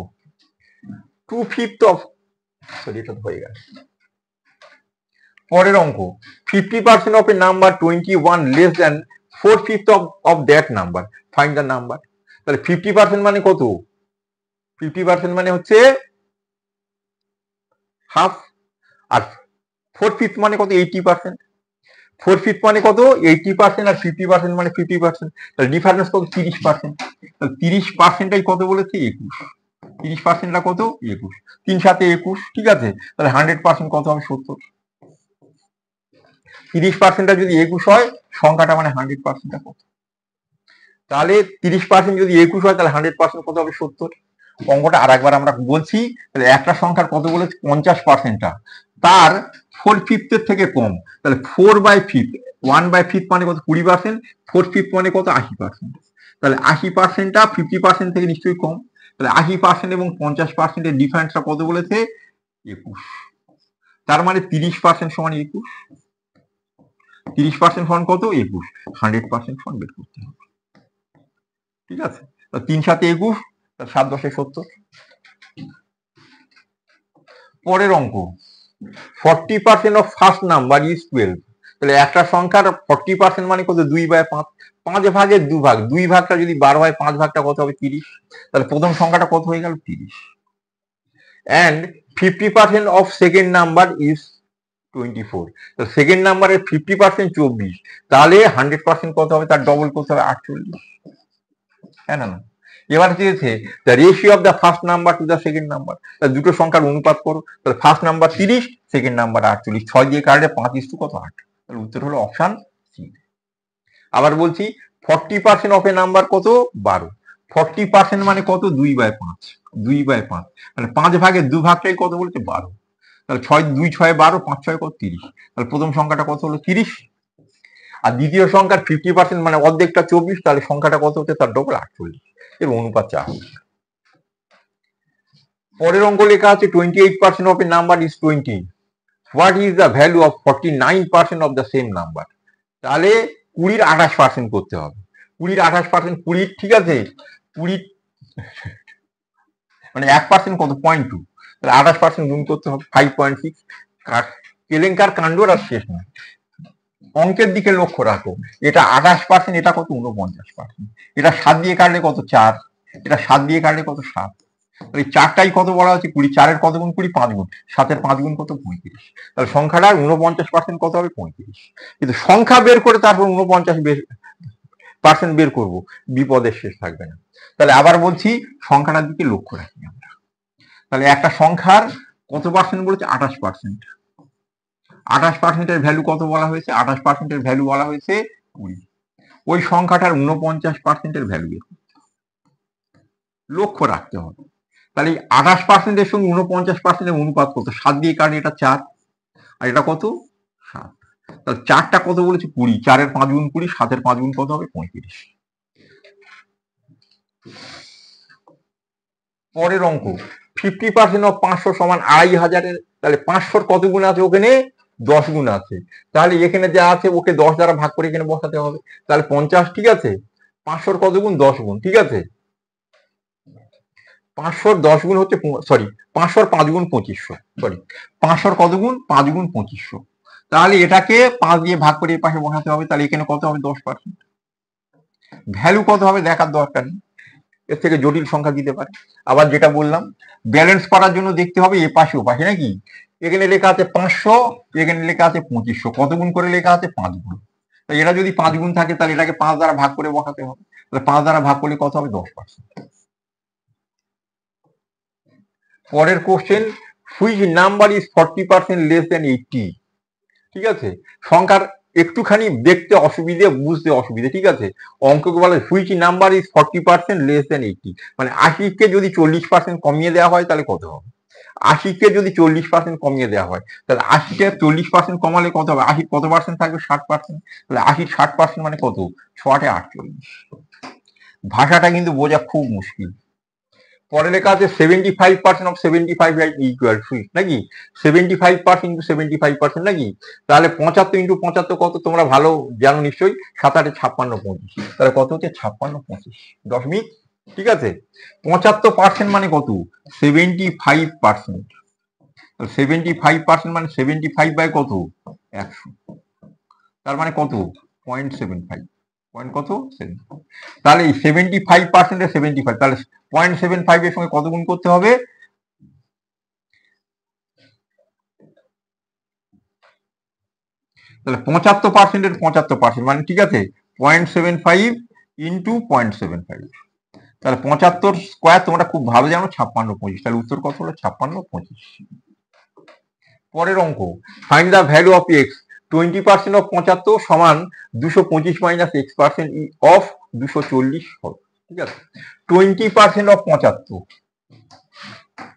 2/5 অফ, সরি এটা হয়ে গেল। পরের অঙ্ক 50% of a number 21 less than 4/5 of that number, find the number. তাহলে 50% মানে কত? 50% মানে হচ্ছে হাফ, আর 4/5 মানে কত? 80%। 4/5 মানে কত? 80%, আর 50% মানে 50%। তাহলে ডিফারেন্স কত? 30%। তাহলে 30%টাই কত বলেছে? 21। 30%টা কত? 21। 3/7 21, ঠিক আছে, তাহলে 100% কত হবে? 70। 30%টা যদি 21 হয় সংখ্যাটা মানে 100%টা কত? তাহলে 30% যদি 21 হয় তাহলে 100% কত হবে? 70। অঙ্কটা আর একবার আমরা বলছি, তাহলে একটা সংখ্যার কত বলেছে? 50%টা তার 4/5 এর থেকে কম, তাহলে 4/5, 1/5 মানে কত? 20%, 4/5 মানে কত? 80%। তাহলে 80%টা 50% থেকে নিশ্চয়ই কম, তাহলে 80% এবং 50% এর ডিফারেন্সটা কত বলেছে? 21। তার মানে 30% সমান 21। 30% সমান কত? 21। 100% সমান বের করতে হবে। ঠিক আছে, 3/7 21, 7/10 70। পরের অঙ্ক 40% অফ ফার্স্ট নাম্বার ইজ 12। তাহলে একটা সংখ্যার 40% মানে কত? 2/5। 5 ভাগের 2 ভাগ, 2 ভাগটা যদি 12 হয় 5 ভাগটা কত হবে? 30। তাহলে প্রথম সংখ্যাটা কত হয়ে গেল? 30। And 50% of second number is 24। তো সেকেন্ড নাম্বারের 50% 24, তাহলে 100% কত হবে? তার ডবল করতে হবে, 48। হ্যাঁ না? এবার দিয়েছে the ratio of the first number to the second number, দুটো সংখ্যার অনুপাত করো। তাহলে ফার্স্ট নাম্বার 30, সেকেন্ড নাম্বার 48, 6 দিয়ে কাটলে 5 কত? 8। তাহলে উত্তর হলো অপশন সি। আবার বলছি 40% অফ এ নাম্বার কত? 12। 40% মানে কত? 2/5, 2/5 মানে 5 ভাগের 2 ভাগটাই কত বলছে? 12। তাহলে 2 6 12, 5 6 কত? 30। তাহলে প্রথম সংখ্যাটা কত হলো? 30। আর দ্বিতীয় সংখ্যার 50% মানে অর্ধেকটা 24, তাহলে সংখ্যাটা কত হচ্ছে? তার ডবল 48, এর অনুপাত 4। পরের অঙ্ক লেখা আছে 28% of a number is 20, what is the value of 49% of the same number? তাহলে 20-র 28% করতে হবে। 20-র 28%, 20, ঠিক আছে, 20 মানে 1% কত? 0.2। তাহলে 28% গুণ করতে হবে 5.6। কেলেঙ্কার কাণ্ডর আর শেষ নয়। অঙ্কের দিকে লক্ষ্য রাখো, এটা 28%, এটা কত? 49%। এটা 7 দিয়ে কাটলে কত? 4। এটা 7 দিয়ে কাটলে কত? 7। এই 4টাই কত বলা হচ্ছে? 20। 4-এর কত গুণ 20? 5 গুণ। 7-এর 5 গুণ কত? 35। তাহলে সংখ্যাটার 49% কত হবে? 35। কিন্তু সংখ্যা বের করে তারপর 49% বের করবো, বিপদের শেষ থাকবে না। তাহলে আবার বলছি, সংখ্যাটার দিকে লক্ষ্য রাখি আমরা। তাহলে একটা সংখ্যার কত পার্সেন্ট বলেছে? 28%। 28%-এর ভ্যালু কত বলা হয়েছে? 28%-এর ভ্যালু বলা হয়েছে 20। ওই সংখ্যাটার 49%-এর ভ্যালু লক্ষ্য রাখতে হবে। তাহলে 28%-এর সঙ্গে 49%-এর অনুপাত কত? 7 দিয়ে কাটলে এটা 4, আর এটা কত? 7। তাহলে 4টা কত বলেছে? 20। 4-এর 5 গুণ 20, 7-এর 5 গুণ কত হবে? 35। পরের অঙ্ক 50% অফ 500 সমান 2500-এর, তাহলে 500-র কত গুণ আছে? ওখানে 10 গুণ আছে। তাহলে এখানে যা আছে ওকে 10 দ্বারা ভাগ করে এখানে বসাতে হবে। তাহলে 50, ঠিক আছে। 500-র কত গুণ? 10 গুণ, ঠিক আছে। 500-র 10 গুণ হচ্ছে, সরি, 500-র 5 গুণ 2500, সরি, 500-র কত গুণ? 5 গুণ 2500। তাহলে এটাকে 5 দিয়ে ভাগ করে এর পাশে বসাতে হবে। তাহলে এখানে কত হবে? 10%। ভ্যালু কত হবে দেখার দরকার নেই, এর থেকে জটিল সংখ্যা দিতে পারে। আবার যেটা বললাম, ব্যালেন্স করার জন্য দেখতে হবে এ পাশে ও পাশে, নাকি? এখানে লেখা আছে 500, এখানে লেখা আছে 2500, কত গুণ করে লেখা আছে? 5 গুণ। তাই এটা যদি 5 গুণ থাকে তাহলে এটাকে 5 দ্বারা ভাগ করে বসাতে হবে। তাহলে 5 দ্বারা ভাগ করলে কত হবে? 10%। পরের question, which number is 40% less than 80? ঠিক আছে, সংখ্যার একটুখানি দেখতে অসুবিধে, বুঝতে অসুবিধে, ঠিক আছে। অঙ্ককে বলা which number is 40% less than 80, মানে 80-কে যদি 40% কমিয়ে দেওয়া হয় তাহলে কত হবে? 80-কে যদি 40% কমিয়ে দেওয়া হয়, তাহলে 80-কে 40% কমালে কত হবে? 80 কত পার্সেন্ট থাকবে? 60%। তাহলে 80 60% মানে কত? 6 48। ভাষাটা কিন্তু বোঝা খুব মুশকিল। পরে লেখা আছে 75% অফ 75 ইকুয়াল টু, নাকি? 75% ইন্টু 75%, নাকি? তাহলে 75 ইন্টু 75 কত? তোমরা ভালো জানো নিশ্চয়ই, 7 8 56 25। তাহলে কত হচ্ছে? 56 25 দশমিক, ঠিক আছে। 75% মানে কত? 75%। 75% মানে 75 বাই কত? 100। তার মানে কত? 0.75, পয়েন্ট কত? 7। তাহলে 75% এর 75, তাহলে 0.75 এর সঙ্গে কত গুণ করতে হবে? তাহলে 75% এর 75% মানে, ঠিক আছে, 0.75 ইন্টু 0.75। তাহলে 75 স্কোয়ার তোমরা খুব ভালো জানো, 56 25। তাহলে উত্তর কত হলো? 56 25। পরের অঙ্ক, find the value of x. 20% of 75 সমান 225 মাইনাস x% অফ 240 হবে, ঠিক আছে। 20% অফ 75,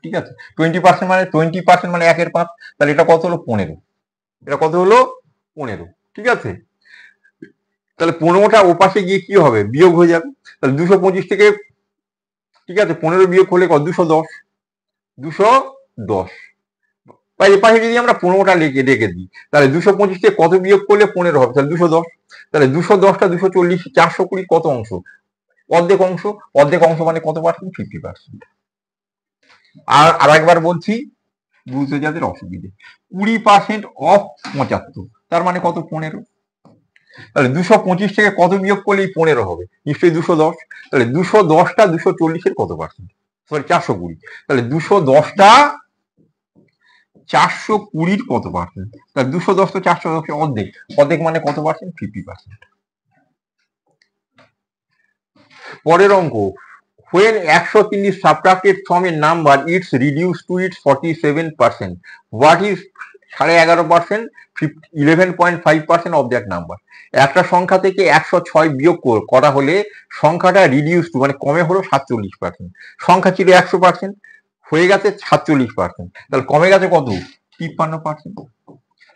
ঠিক আছে। 20% মানে 20% মানে 1/5। তাহলে এটা কত হলো? 15। এটা কত হলো? 15, ঠিক আছে। তাহলে 15টা ওপাশে গিয়ে কি হবে? বিয়োগ হয়ে যাবে। তাহলে 225 থেকে, ঠিক আছে, 15 বিয়োগ হলে কত? 210, 210। বা এপাশে যদি আমরা 15টা রেখে দিই, তাহলে 225 থেকে কত বিয়োগ করলে 15 হবে? তাহলে 210। তাহলে 210টা 240, 420 কত অংশ? অর্ধেক অংশ। অর্ধেক অংশ মানে কত পার্সেন্ট? 50%। আর একবার বলছি, বুঝতে যাদের অসুবিধে, 20% অফ 75, তার মানে কত? 15। তাহলে 225 থেকে কত বিয়োগ করলে 15 হবে? নিশ্চয়ই 210। তাহলে 210টা 240-এর কত পার্সেন্ট? সরি, 420। তাহলে 210টা 420-র কত পার্সেন্ট? তাহলে 210 তো 410 অর্ধেক, অর্ধেক মানে কত পার্সেন্ট? 50%। পরের অঙ্ক, when 103 is subtracted from a number it's reduced to its 47%, what is 11.5%, 11.5% of that number. একটা সংখ্যা থেকে 106 বিয়োগ করা হলে সংখ্যাটা রিডিউস টু মানে কমে হলো 47%। সংখ্যা ছিল 100%, হয়ে গেছে 47%, তাহলে কমে গেছে কত? 53%।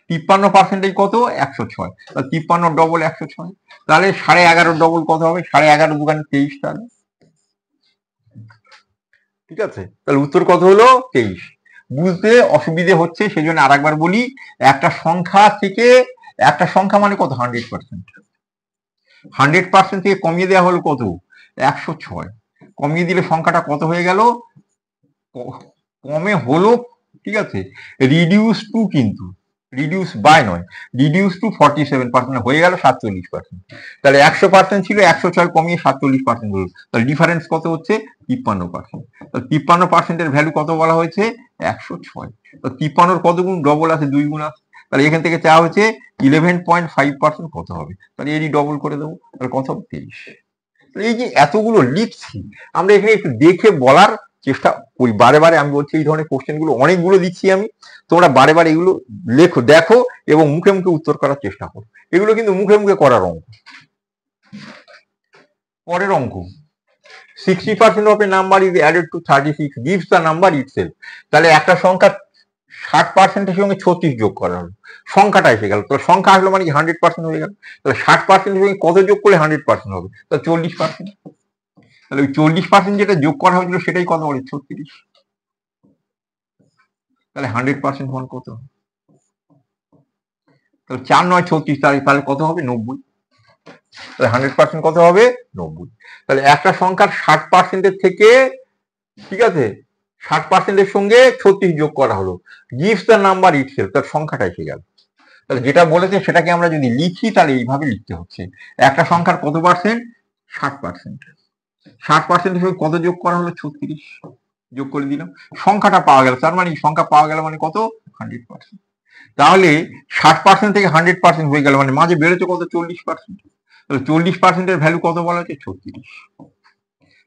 53% কত? 106। তাহলে 53 ডবল 106, তাহলে 11.5 ডবল কত হবে? 11.5 দুগানে 23। তাহলে ঠিক আছে, তাহলে উত্তর কত হলো? 23। বুঝতে অসুবিধে হচ্ছে সেজন্য আরেকবার বলি, একটা সংখ্যা থেকে, একটা সংখ্যা মানে কত? 100%। 100% থেকে কমিয়ে দেওয়া হলো কত? 106। কমিয়ে দিলে সংখ্যাটা কত হয়ে গেল? কমে হলো, ঠিক আছে, রিডিউস টু, কিন্তু রিডিউস বাই নয়, রিডিউস টু 47% হয়ে গেল 47%। তাহলে 100% ছিল, 106 কমিয়ে 47% হলো, তাহলে ডিফারেন্স কত হচ্ছে? 53%। তাহলে 53% ভ্যালু কত বলা হয়েছে? 106। তো 53 কত গুণ? ডবল আছে, 2 গুণ আছে, তাহলে এখান থেকে চাওয়া হচ্ছে 11.5% কত হবে? তাহলে এরই ডবল করে দেবো, তাহলে কত হবে? 23। এই যে এতগুলো লিখছি, আমরা এখানে একটু দেখে বলার চেষ্টা করি। বারে বারে আমি বলছি এই ধরনের কোশ্চেন গুলো অনেকগুলো দিচ্ছি আমি, তোমরা বারে বারে এগুলো লেখো, দেখো এবং মুখে মুখে উত্তর করার চেষ্টা করো। এগুলো কিন্তু মুখে মুখে করার অঙ্ক। পরের অঙ্ক, 60% of a number is added to 36 gives the number itself। তাহলে একটা সংখ্যা 60%-এর সঙ্গে 36 যোগ করা হলো, সংখ্যাটা এসে গেল। তো সংখ্যা আসলো মানে 100% হয়ে গেল। তাহলে 60%-এর সঙ্গে কত যোগ করলে 100% হবে? তাহলে 40%। তাহলে ওই 40% যেটা যোগ করা হয়েছিল সেটাই কত বলে? 36। তাহলে 100% মান কত? তাহলে 4 9 36, তাহলে কত হবে? 90। তাহলে 100% কত হবে? 90। তাহলে একটা সংখ্যার 60%-এর থেকে, ঠিক আছে, 60%-এর সঙ্গে 36 যোগ করা হলো, গিভস দ্য নাম্বার ইটসেলফ, তার সংখ্যাটা এসে গেল। তাহলে যেটা বলেছে সেটাকে আমরা যদি লিখি তাহলে এইভাবে লিখতে হচ্ছে, একটা সংখ্যার কত পার্সেন্ট? 60%। 60%-এর সঙ্গে কত যোগ করা হলো? 36 যোগ করে দিলাম, সংখ্যাটা পাওয়া গেল। তার মানে সংখ্যা পাওয়া গেল মানে কত? 100%। তাহলে 60% থেকে 100% হয়ে গেল মানে মাঝে বেড়েছে কত? 40%। তাহলে 40%-এর ভ্যালু কত বলা হচ্ছে? 36।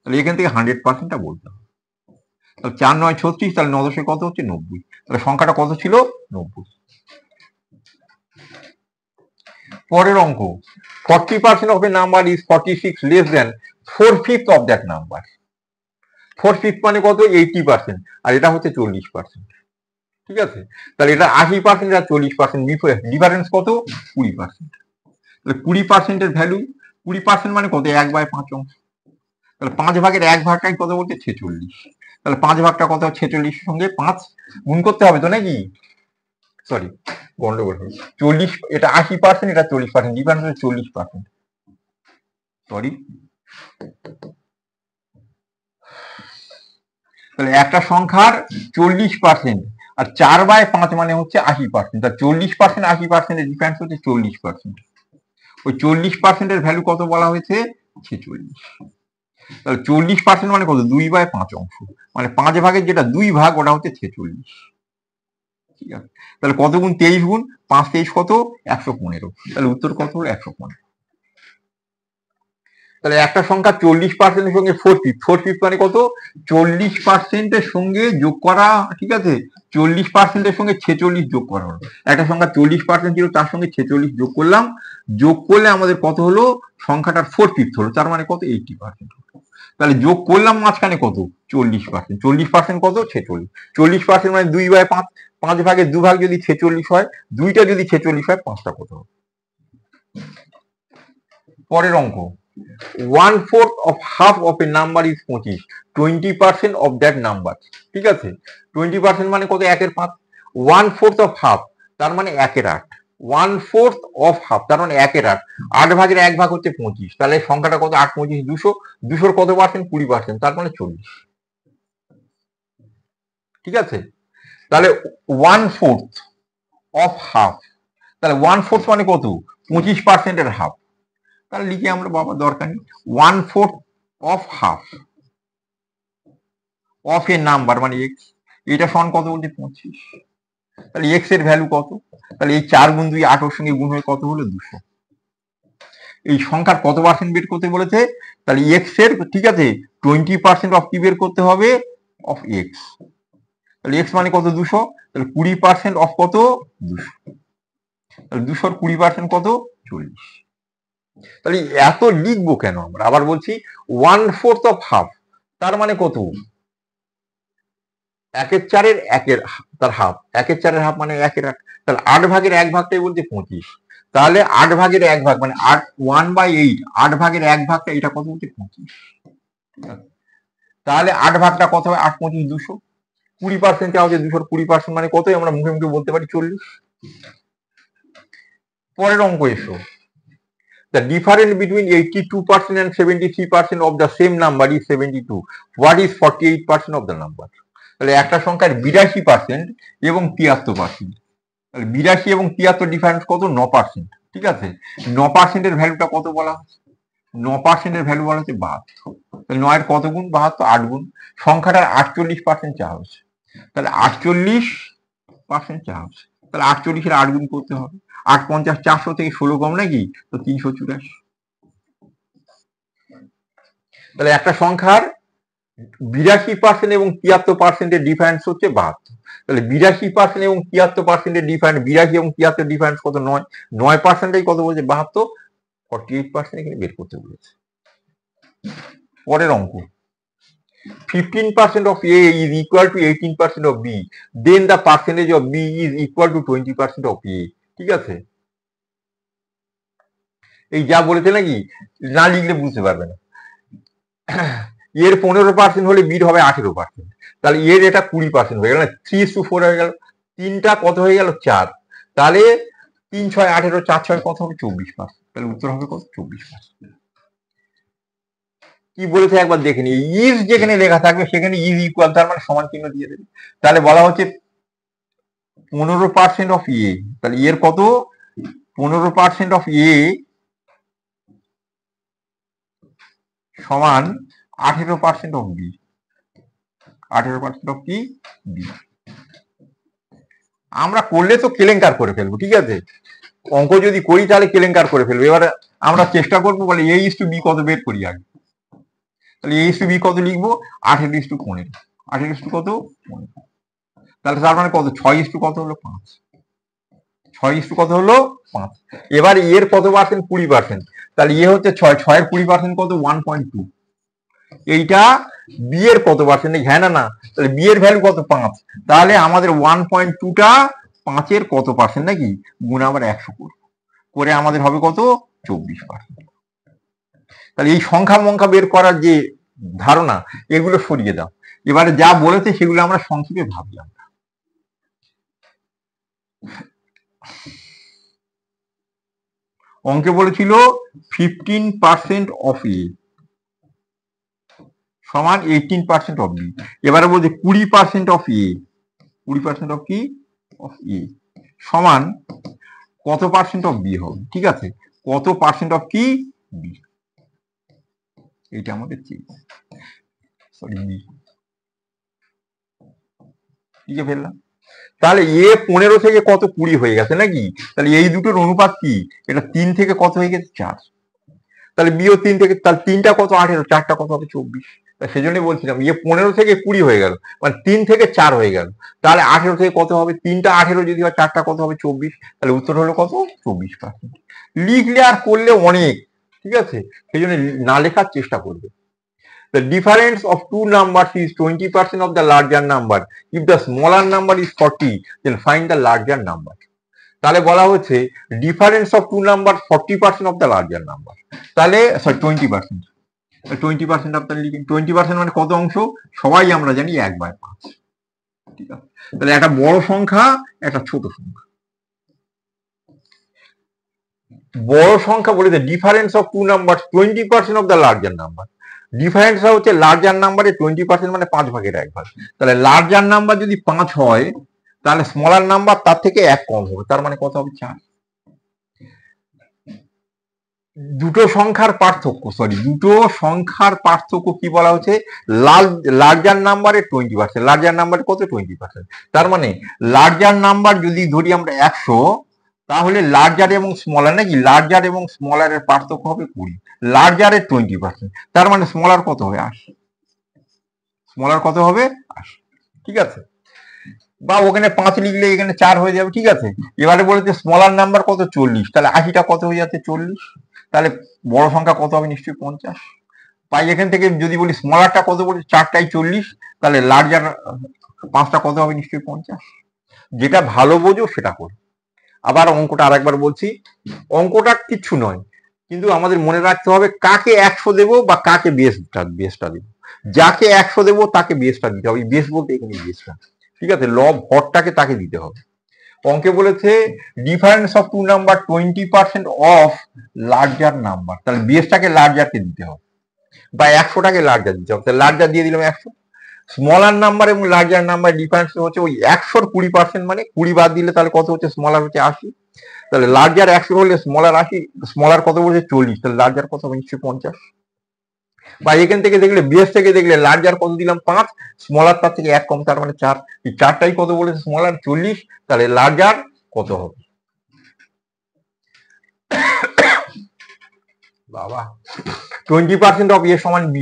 তাহলে এখান থেকে 100%টা বলতে হবে। তাহলে 4 9 36, তাহলে 9 10 কত হচ্ছে? 90। তাহলে সংখ্যাটা কত ছিল? 90। পরের অঙ্ক, 40% of a number is 46 less than 4/5 of that number। 4/5 মানে কত? 80%, আর এটা হচ্ছে 40%। ঠিক আছে, তাহলে এটা 80% আর 40%, ডিফারেন্স কত? 20%। তাহলে 20%-এর ভ্যালু, 20% মানে কত? 1/5 অংশ। তাহলে 5 ভাগের 1 ভাগটাই কত বলছে? 46। তাহলে 5 ভাগটা কত? 46 সঙ্গে 5 গুণ করতে হবে তো নাকি? সরি, গন্ডগোল হয়ে 40, এটা 80%, এটা 40%, ডিফারেন্স হচ্ছে 40%। সরি, তাহলে একটা সংখ্যার 40% আর 4/5 মানে হচ্ছে 80%, তার 40% 80%-এর ডিফারেন্স হচ্ছে 40%। ওই 40%-এর ভ্যালু কত বলা হয়েছে? 46। তাহলে 40% মানে কত? 2/5 অংশ, মানে 5 ভাগের যেটা 2 ভাগ ওটা হচ্ছে 46। ঠিক আছে, তাহলে কত গুণ? 23 গুণ 5 23 কত? 115। তাহলে উত্তর কত হলো? 115। তাহলে একটা সংখ্যা 40%-এর সঙ্গে 4/5 মানে কত? 40%-এর সঙ্গে যোগ করা, ঠিক আছে, 40%-এর সঙ্গে 46 যোগ করা হলো। একটা সংখ্যা 40% ছিল, তার সঙ্গে 46 যোগ করলাম, যোগ করলে আমাদের কত হলো? সংখ্যাটার 4/5 হলো, তার মানে কত? 80%। তাহলে যোগ করলাম মাঝখানে কত? 40%। 40% কত? 46। 40% মানে 2/5, 5 ভাগের 2 ভাগ যদি 46 হয়, 2টা যদি 46 হয়, 5টা কত হবে? পরের অঙ্ক, 1/4 of half of a number is 25, 20% of that number। ঠিক আছে, 20% মানে কত? 1/5। 1/4 of half তার মানে 1/8। 1/4 of half তার মানে 1/8। 8 ভাগের 1 ভাগ হচ্ছে 25, তাহলে সংখ্যাটা কত? 8 25 200। 200-র কত পার্সেন্ট? 20%, তার মানে 40। ঠিক আছে, তাহলে 1/4 of half, তাহলে 1/4 মানে কত? 25%-এর হাফ। তাহলে লিখে আমরা বাবা দরকার নেই, 1/4 of half of a number মানে এক্স, এটা সমান কত বলছে? 25। তাহলে এক্স এর ভ্যালু কত? তাহলে এই 4 গুণ 2 8 ওর সঙ্গে গুণ হয়ে কত হলো? 200। এই সংখ্যার কত পার্সেন্ট বের করতে বলেছে? তাহলে এক্স এর, ঠিক আছে, 20% অফ কি বের করতে হবে? Of x. তাহলে এক্স মানে কত 200, তাহলে 20% অফ কত 200, তাহলে 200 20% কত 40। তাহলে এত লিখবো কেন আমরা? আবার বলছি 1/4 অফ হাফ, তার মানে কত 1/4 তার হাফ, 1/4 হাফ মানে 1/8, তাহলে 8/1 ভাগটাই বলছে 25, তাহলে 8/1 ভাগ মানে 1/8, 8/1 ভাগটা এটা কত বলছে 25, তাহলে 8 ভাগটা কত হবে 8 25 200, 20% চাওয়া হচ্ছে 200 20% মানে কতই আমরা মুখে মুখে বলতে পারি 40। পরের অঙ্ক এসো, the difference between 82% and 73% of the same number is 72, what is 48% of the number? তাহলে একটা সংখ্যার 82% এবং 73%, তাহলে 82 এবং 73 ডিফারেন্স কত 9%, ঠিক আছে। 9% এর ভ্যালুটা কত বলা হচ্ছে? 9% এর ভ্যালু বলা হচ্ছে 72, তাহলে 9 এর কত গুণ 72, 8 গুণ। সংখ্যাটার 48% চাওয়া হচ্ছে, তাহলে 48% চাওয়া হচ্ছে, তাহলে 48 এর 8 গুণ করতে হবে। 8 50 400 থেকে 16 কম নাকি, তো 384। তাহলে একটা সংখ্যার 82% এবং 73% এর ডিফারেন্স হচ্ছে 72, তাহলে 82% এবং 73% এর ডিফারেন্স, 82 এবং 73 ডিফারেন্স কত 9, 9%টাই কত বলছে 72, 48% এখানে বের করতে বলেছে। পরের অঙ্ক, 15% of A is equal to 18% of B, then the percentage of B is equal to 20% of A, ঠিক আছে। এই যা বলেছে নাকি, না লিখলে বুঝতে পারবে না। এর 15% হলে বির হবে 18%, তাহলে এর এটা 20% হয়ে গেল, 3:4 হয়ে গেল, তিনটা কত হয়ে গেল 4, তাহলে 3 6 18, 4 6 কত হবে 24%, তাহলে উত্তর হবে কত 24%। কি বলেছে একবার দেখে নি, ইজ যেখানে লেখা থাকবে সেখানে ইজ ইকুয়াল, তার মানে সমান চিহ্ন দিয়ে দেবে। তাহলে বলা হচ্ছে 15% অফ এ, তাহলে এর কত 15% অফ এ সমান 18% অফ বি, 18% অফ কি বি। আমরা করলে তো কেলেঙ্কার করে ফেলবো, ঠিক আছে, অঙ্ক যদি করি তাহলে কেলেঙ্কার করে ফেলবো। এবারে আমরা চেষ্টা করবো, বলে এ ইস টু বি কত বের করি আগে। তাহলে এ ইস টু বি কত লিখবো 18:15, 18 কত 15, তাহলে তার মানে কত 6 কত হলো 5, 6 কত হলো 5। এবার এর কত পার্সেন্ট 20%, তাহলে এ হচ্ছে 6, 6 এর 20% কত 1.2, এইটা বি এর কত পার্সেন্ট, হ্যাঁ না না, তাহলে বি এর ভ্যালু কত 5, তাহলে আমাদের 1.2টা 5-এর কত পার্সেন্ট নাকি, গুণ আবার 100 করে আমাদের হবে কত 24%। তাহলে এই সংখ্যা মংখ্যা বের করার যে ধারণা, এগুলো সরিয়ে দাও। এবারে যা বলেছে সেগুলো আমরা সংক্ষেপে ভাবলাম। অঙ্কে বলেছিল 15% অফ এ সমান 18% অফ বি, এবারে বলছে 20% অফ এ, 20% অফ কি অফ এ সমান কত পার্সেন্ট অফ বি হবে, ঠিক আছে, কত পার্সেন্ট অফ কি বি, এটা আমাদের সরি বি লিখে ফেললাম। তাহলে এ 15 থেকে কত 20 হয়ে গেছে নাকি, তাহলে এই দুটোর অনুপাত কি, এটা 3 থেকে কত হয়ে গেছে 4, তাহলে বিও 3 থেকে, তাহলে 3টা কত 18, 4টা কত হবে 24, সেজন্যই বলছিলাম এ 15 থেকে 20 হয়ে গেল, মানে 3 থেকে 4 হয়ে গেল, তাহলে 18 থেকে কত হবে, 3টা 18 যদি হয় 4টা কত হবে 24, তাহলে উত্তর হলো কত 24%। লিখলে আর করলে অনেক, ঠিক আছে, সেই জন্য না লেখার চেষ্টা করবে। The difference of two numbers is 20% of the larger number. If the smaller number is 40, then find the larger number. তাহলে বলা হচ্ছে difference of two number 40% of the larger number, তাহলে সরি 20%, 20% আপনার লিখেন, 20% মানে কত অংশ, সবাই আমরা জানি 1/5, ঠিক আছে। তাহলে একটা বড় সংখ্যা একটা ছোট সংখ্যা, বড় সংখ্যা বলেছে difference of two number 20% of the larger number, difference হচ্ছে লার্জার নাম্বারে 20% মানে 5/1 তাহলে লার্জার নাম্বার যদি 5 হয় তাহলে স্মলার নাম্বার তার থেকে 1 কম হবে, তার মানে কত হবে 4। দুটো সংখ্যার পার্থক্য কি বলা হচ্ছে, লার্জার নাম্বারে 20%, লার্জার নাম্বারে কত 20%, তার মানে লার্জার নাম্বার যদি ধরি আমরা 100, তাহলে লার্জার এবং স্মলার নাকি, লার্জার এবং স্মলারের পার্থক্য হবে 20, লার্জারের 20%, তার মানে স্মলার কত হবে 80, স্মলার কত হবে 80, ঠিক আছে। বা ওখানে 5 লিখলে এখানে 4 হয়ে যাবে, ঠিক আছে। এবারে বলেছে স্মলার নাম্বার কত 40, তাহলে 80টা কত হয়ে যাচ্ছে 40, তাহলে বড় সংখ্যা কত হবে নিশ্চয়ই 50। তাই এখান থেকে যদি বলি স্মলারটা কত বলছে 4টাই 40, তাহলে লার্জার 5টা কত হবে নিশ্চয়ই 50। যেটা ভালো বোঝো সেটা করো। আবার অঙ্কটা আরেকবার বলছি, অঙ্কটা কিচ্ছু নয়, কিন্তু আমাদের মনে রাখতে হবে কাকে 100 দেবো বা কাকে বেসটা দেবো। যাকে 100 দেবো তাকে বেসটা দিতে হবে, বেস বলতে এখানে বেসটা, ঠিক আছে, লব হরটাকে তাকে দিতে হবে। অঙ্কে বলেছে difference of two number 20% of larger number, তাহলে বেসটাকে লার্জারকে দিতে হবে বা 100টাকে লার্জার দিতে হবে, তাহলে লার্জার দিয়ে দিলাম 100। স্মলার নাম্বার এবং লার্জার নাম্বার ডিফারেন্স হচ্ছে ওই 100-র 20%, মানে 20 বাদ দিলে তাহলে কত হচ্ছে, স্মলার হচ্ছে 80, তাহলে লার্জার 100 হলে স্মলার 80, স্মলার কত বলছে 40, তাহলে লার্জার কত হবে নিশ্চয়ই 50। বা এখান থেকে দেখলে বেস থেকে দেখলে লার্জার কত দিলাম 5, স্মলার তার থেকে 1 কম, তার মানে 4, এই 4টাই কত বলেছে স্মলার 40, তাহলে লার্জার কত হবে বাবা, 20% of A সমান B,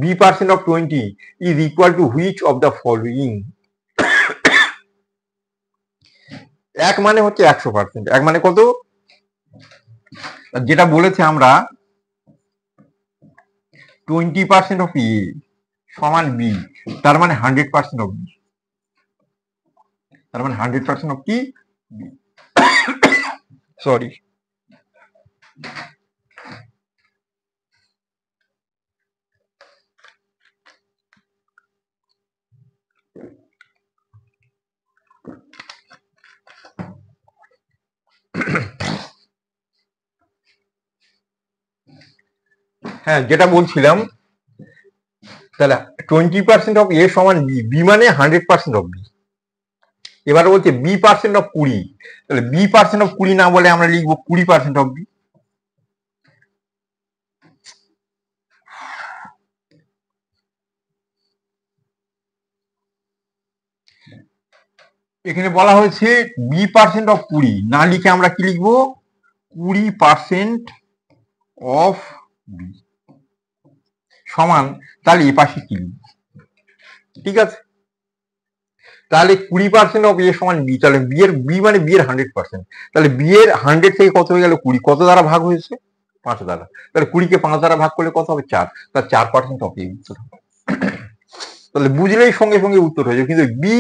B% of 20 is equal to which of the following? এক মানে হচ্ছে 100%, এক মানে কত, যেটা বলেছে আমরা 20% of A সমান B, তার মানে 100% of B, তার মানে 100% of কি, সরি। হ্যাঁ, যেটা বলছিলাম, তাহলে 20% অফ এ সমান বি, বি মানে 100% অফ বি। এবার বলছে B% অফ 20, তাহলে B% অফ 20 না বলে আমরা লিখবো 20% অফ বি। এখানে বলা হয়েছে B% অফ 20 না লিখে আমরা কি লিখবো 20% অফ বি সমান, তাহলে এ পাশে কি লিখবো, ঠিক আছে। তাহলে 20% অফ এ সমান বি, তাহলে বি মানে বি এর 100%, তাহলে বি এর 100 থেকে কত হয়ে গেল 20, কত দ্বারা ভাগ হয়েছে 5 দ্বারা, তাহলে 20কে 5 দ্বারা ভাগ করলে কত হবে 4, তার 4% অফ এ উত্তর হবে। তাহলে বুঝলেই সঙ্গে সঙ্গে উত্তর হয়ে যাবে, কিন্তু বি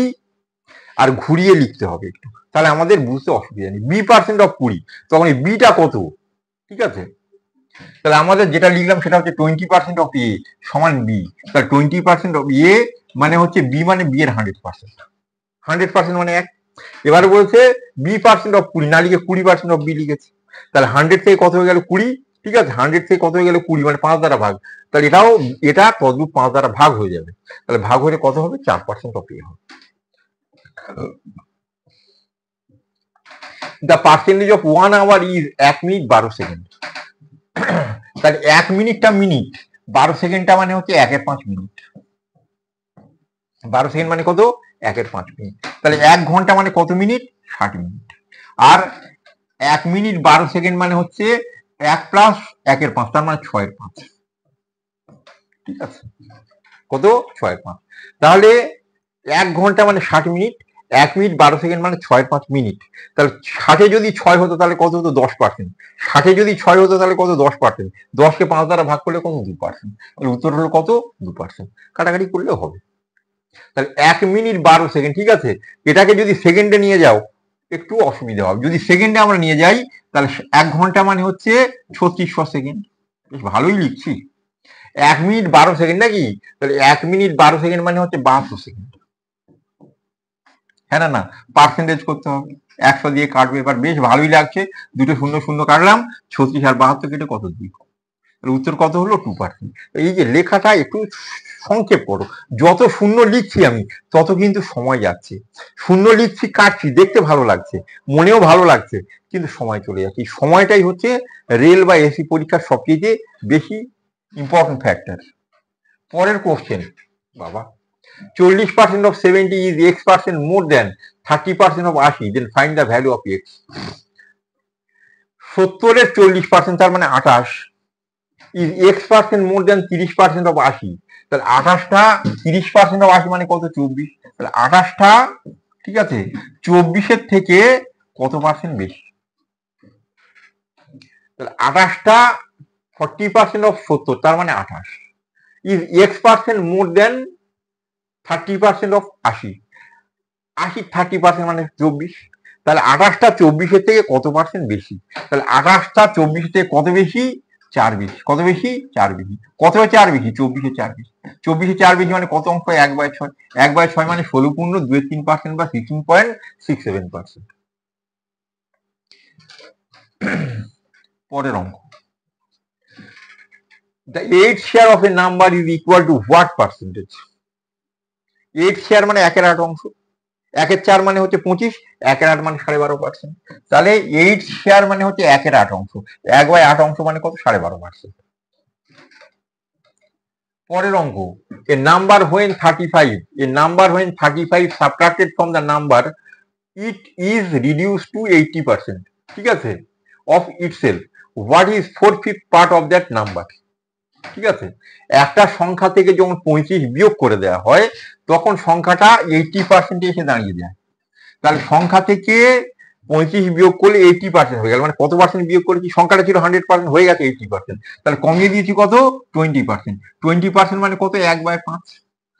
আর ঘুরিয়ে লিখতে হবে একটু, তাহলে আমাদের বুঝতে অসুবিধা নেই। B% অফ 20, তখন এই বিটা কত, ঠিক আছে। তাহলে আমাদের যেটা লিখলাম সেটা হচ্ছে 20% অফ এ সমান বি, তাহলে 20% অফ এ মানে হচ্ছে বি মানে বি এর 100%, 100% মানে 1। এবারে বলছে B% অফ 20 না লিখে 20% অফ বি লিখেছে, তাহলে 100 থেকে কত হয়ে গেল 20, ঠিক আছে, 100 থেকে কত হয়ে গেল 20 মানে 5 দ্বারা ভাগ, তাহলে এটা তদ্রূপ 5 দ্বারা ভাগ হয়ে যাবে, তাহলে ভাগ হলে কত হবে 4% অফ এ হবে। The percentage of 1 hour is 1 minute 12 second, তাহলে 1 মিনিটটা মিনিট, 12 সেকেন্ডটা মানে হচ্ছে 1/5 মিনিট, 12 সেকেন্ড মানে কত 1/5 মিনিট, তাহলে 1 ঘন্টা মানে কত মিনিট 60 মিনিট, আর 1 মিনিট 12 সেকেন্ড মানে হচ্ছে 1 প্লাস 1/5, তার মানে 6/5, ঠিক আছে, কত 6/5, তাহলে 1 ঘন্টা মানে 60 মিনিট, 1 মিনিট 12 সেকেন্ড মানে 6/5 মিনিট, তাহলে 60 যদি 6 হতো তাহলে কত হতো 10%, 60 যদি 6 হতো তাহলে কত 10%, 10কে 5 দ্বারা ভাগ করলে কত 2%, তাহলে উত্তর হলো কত 2%, কাটাকাটি করলেও হবে। তাহলে 1 মিনিট 12 সেকেন্ড, ঠিক আছে, এটাকে যদি সেকেন্ডে নিয়ে যাও একটু অসুবিধা হবে, যদি সেকেন্ডে আমরা নিয়ে যাই তাহলে 1 ঘন্টা মানে হচ্ছে 3600 সেকেন্ড, বেশ ভালোই লিখছি। 1 মিনিট 12 সেকেন্ড নাকি, তাহলে 1 মিনিট 12 সেকেন্ড মানে হচ্ছে 72 সেকেন্ড, হ্যাঁ না পার্সেন্টেজ করতে হবে, 100 দিয়ে কাটবে, এবার বেশ ভালোই লাগছে, দুটো শূন্য শূন্য কাটলাম, 36 আর 72 কেটে কত 2, উত্তর কত হলো 2%। এই যে লেখাটা একটু সংক্ষেপ করো, যত শূন্য লিখছি আমি তত কিন্তু সময় যাচ্ছে, শূন্য লিখছি কাটছি, দেখতে ভালো লাগছে, মনেও ভালো লাগছে, কিন্তু সময় চলে যাচ্ছে, সময়টাই হচ্ছে রেল বা এসি পরীক্ষার সবচেয়ে বেশি ইম্পর্টেন্ট ফ্যাক্টর। পরের কোশ্চেন, বাবা 40% of 70 is x% more than 30% of 80, then find the value of x। 70-এর 40% তার মানে 28 is x% more than 30% of 80, তাহলে 28টা 30% of 80 মানে কত 24, তাহলে 28টা ঠিক আছে, 24-এর থেকে কত পার্সেন্ট বেশি? তাহলে 28টা 40% অফ 70, তার মানে 28 is x% more than 30% of 80। 80 30% মানে 24। তাহলে 28টা 24-এর থেকে কত পার্সেন্ট বেশি? তাহলে 28টা 24-এর থেকে কত বেশি? 4 বেশি। কত বেশি? 4 বেশি। কত 4 বেশি? 24-এ 4 বেশি। 24-এ 4 বেশি মানে কত অঙ্ক? 1/6। 1/6 মানে 16.23% বা 16.67%। পরের অঙ্ক, the 8th share of a number is equal to what percentage? 8 share মানে 1/8 অংশ, 1/4 মানে হচ্ছে 25, 1/8 মানে 12.5%। তাহলে 8 শেয়ার মানে হচ্ছে 1/8 অংশ, 1/8 অংশ মানে কত? 12.5%। পরের অঙ্ক, a number when 35 subtracted from the number it is reduced to 80%, ঠিক আছে, of itself, what is 4/5 part of that number? ঠিক আছে, একটা সংখ্যা থেকে যখন 35 বিয়োগ করে দেওয়া হয় তখন সংখ্যাটা 80% এসে দাঁড়িয়ে যায়। তাহলে সংখ্যা থেকে 35 বিয়োগ করলে 80% হয়ে গেল, মানে কত পার্সেন্ট বিয়োগ করেছি? সংখ্যাটা ছিল 100%, হয়ে গেছে 80%। তাহলে কমিয়ে দিয়েছি কত? 20%। 20% মানে কত? 1/5।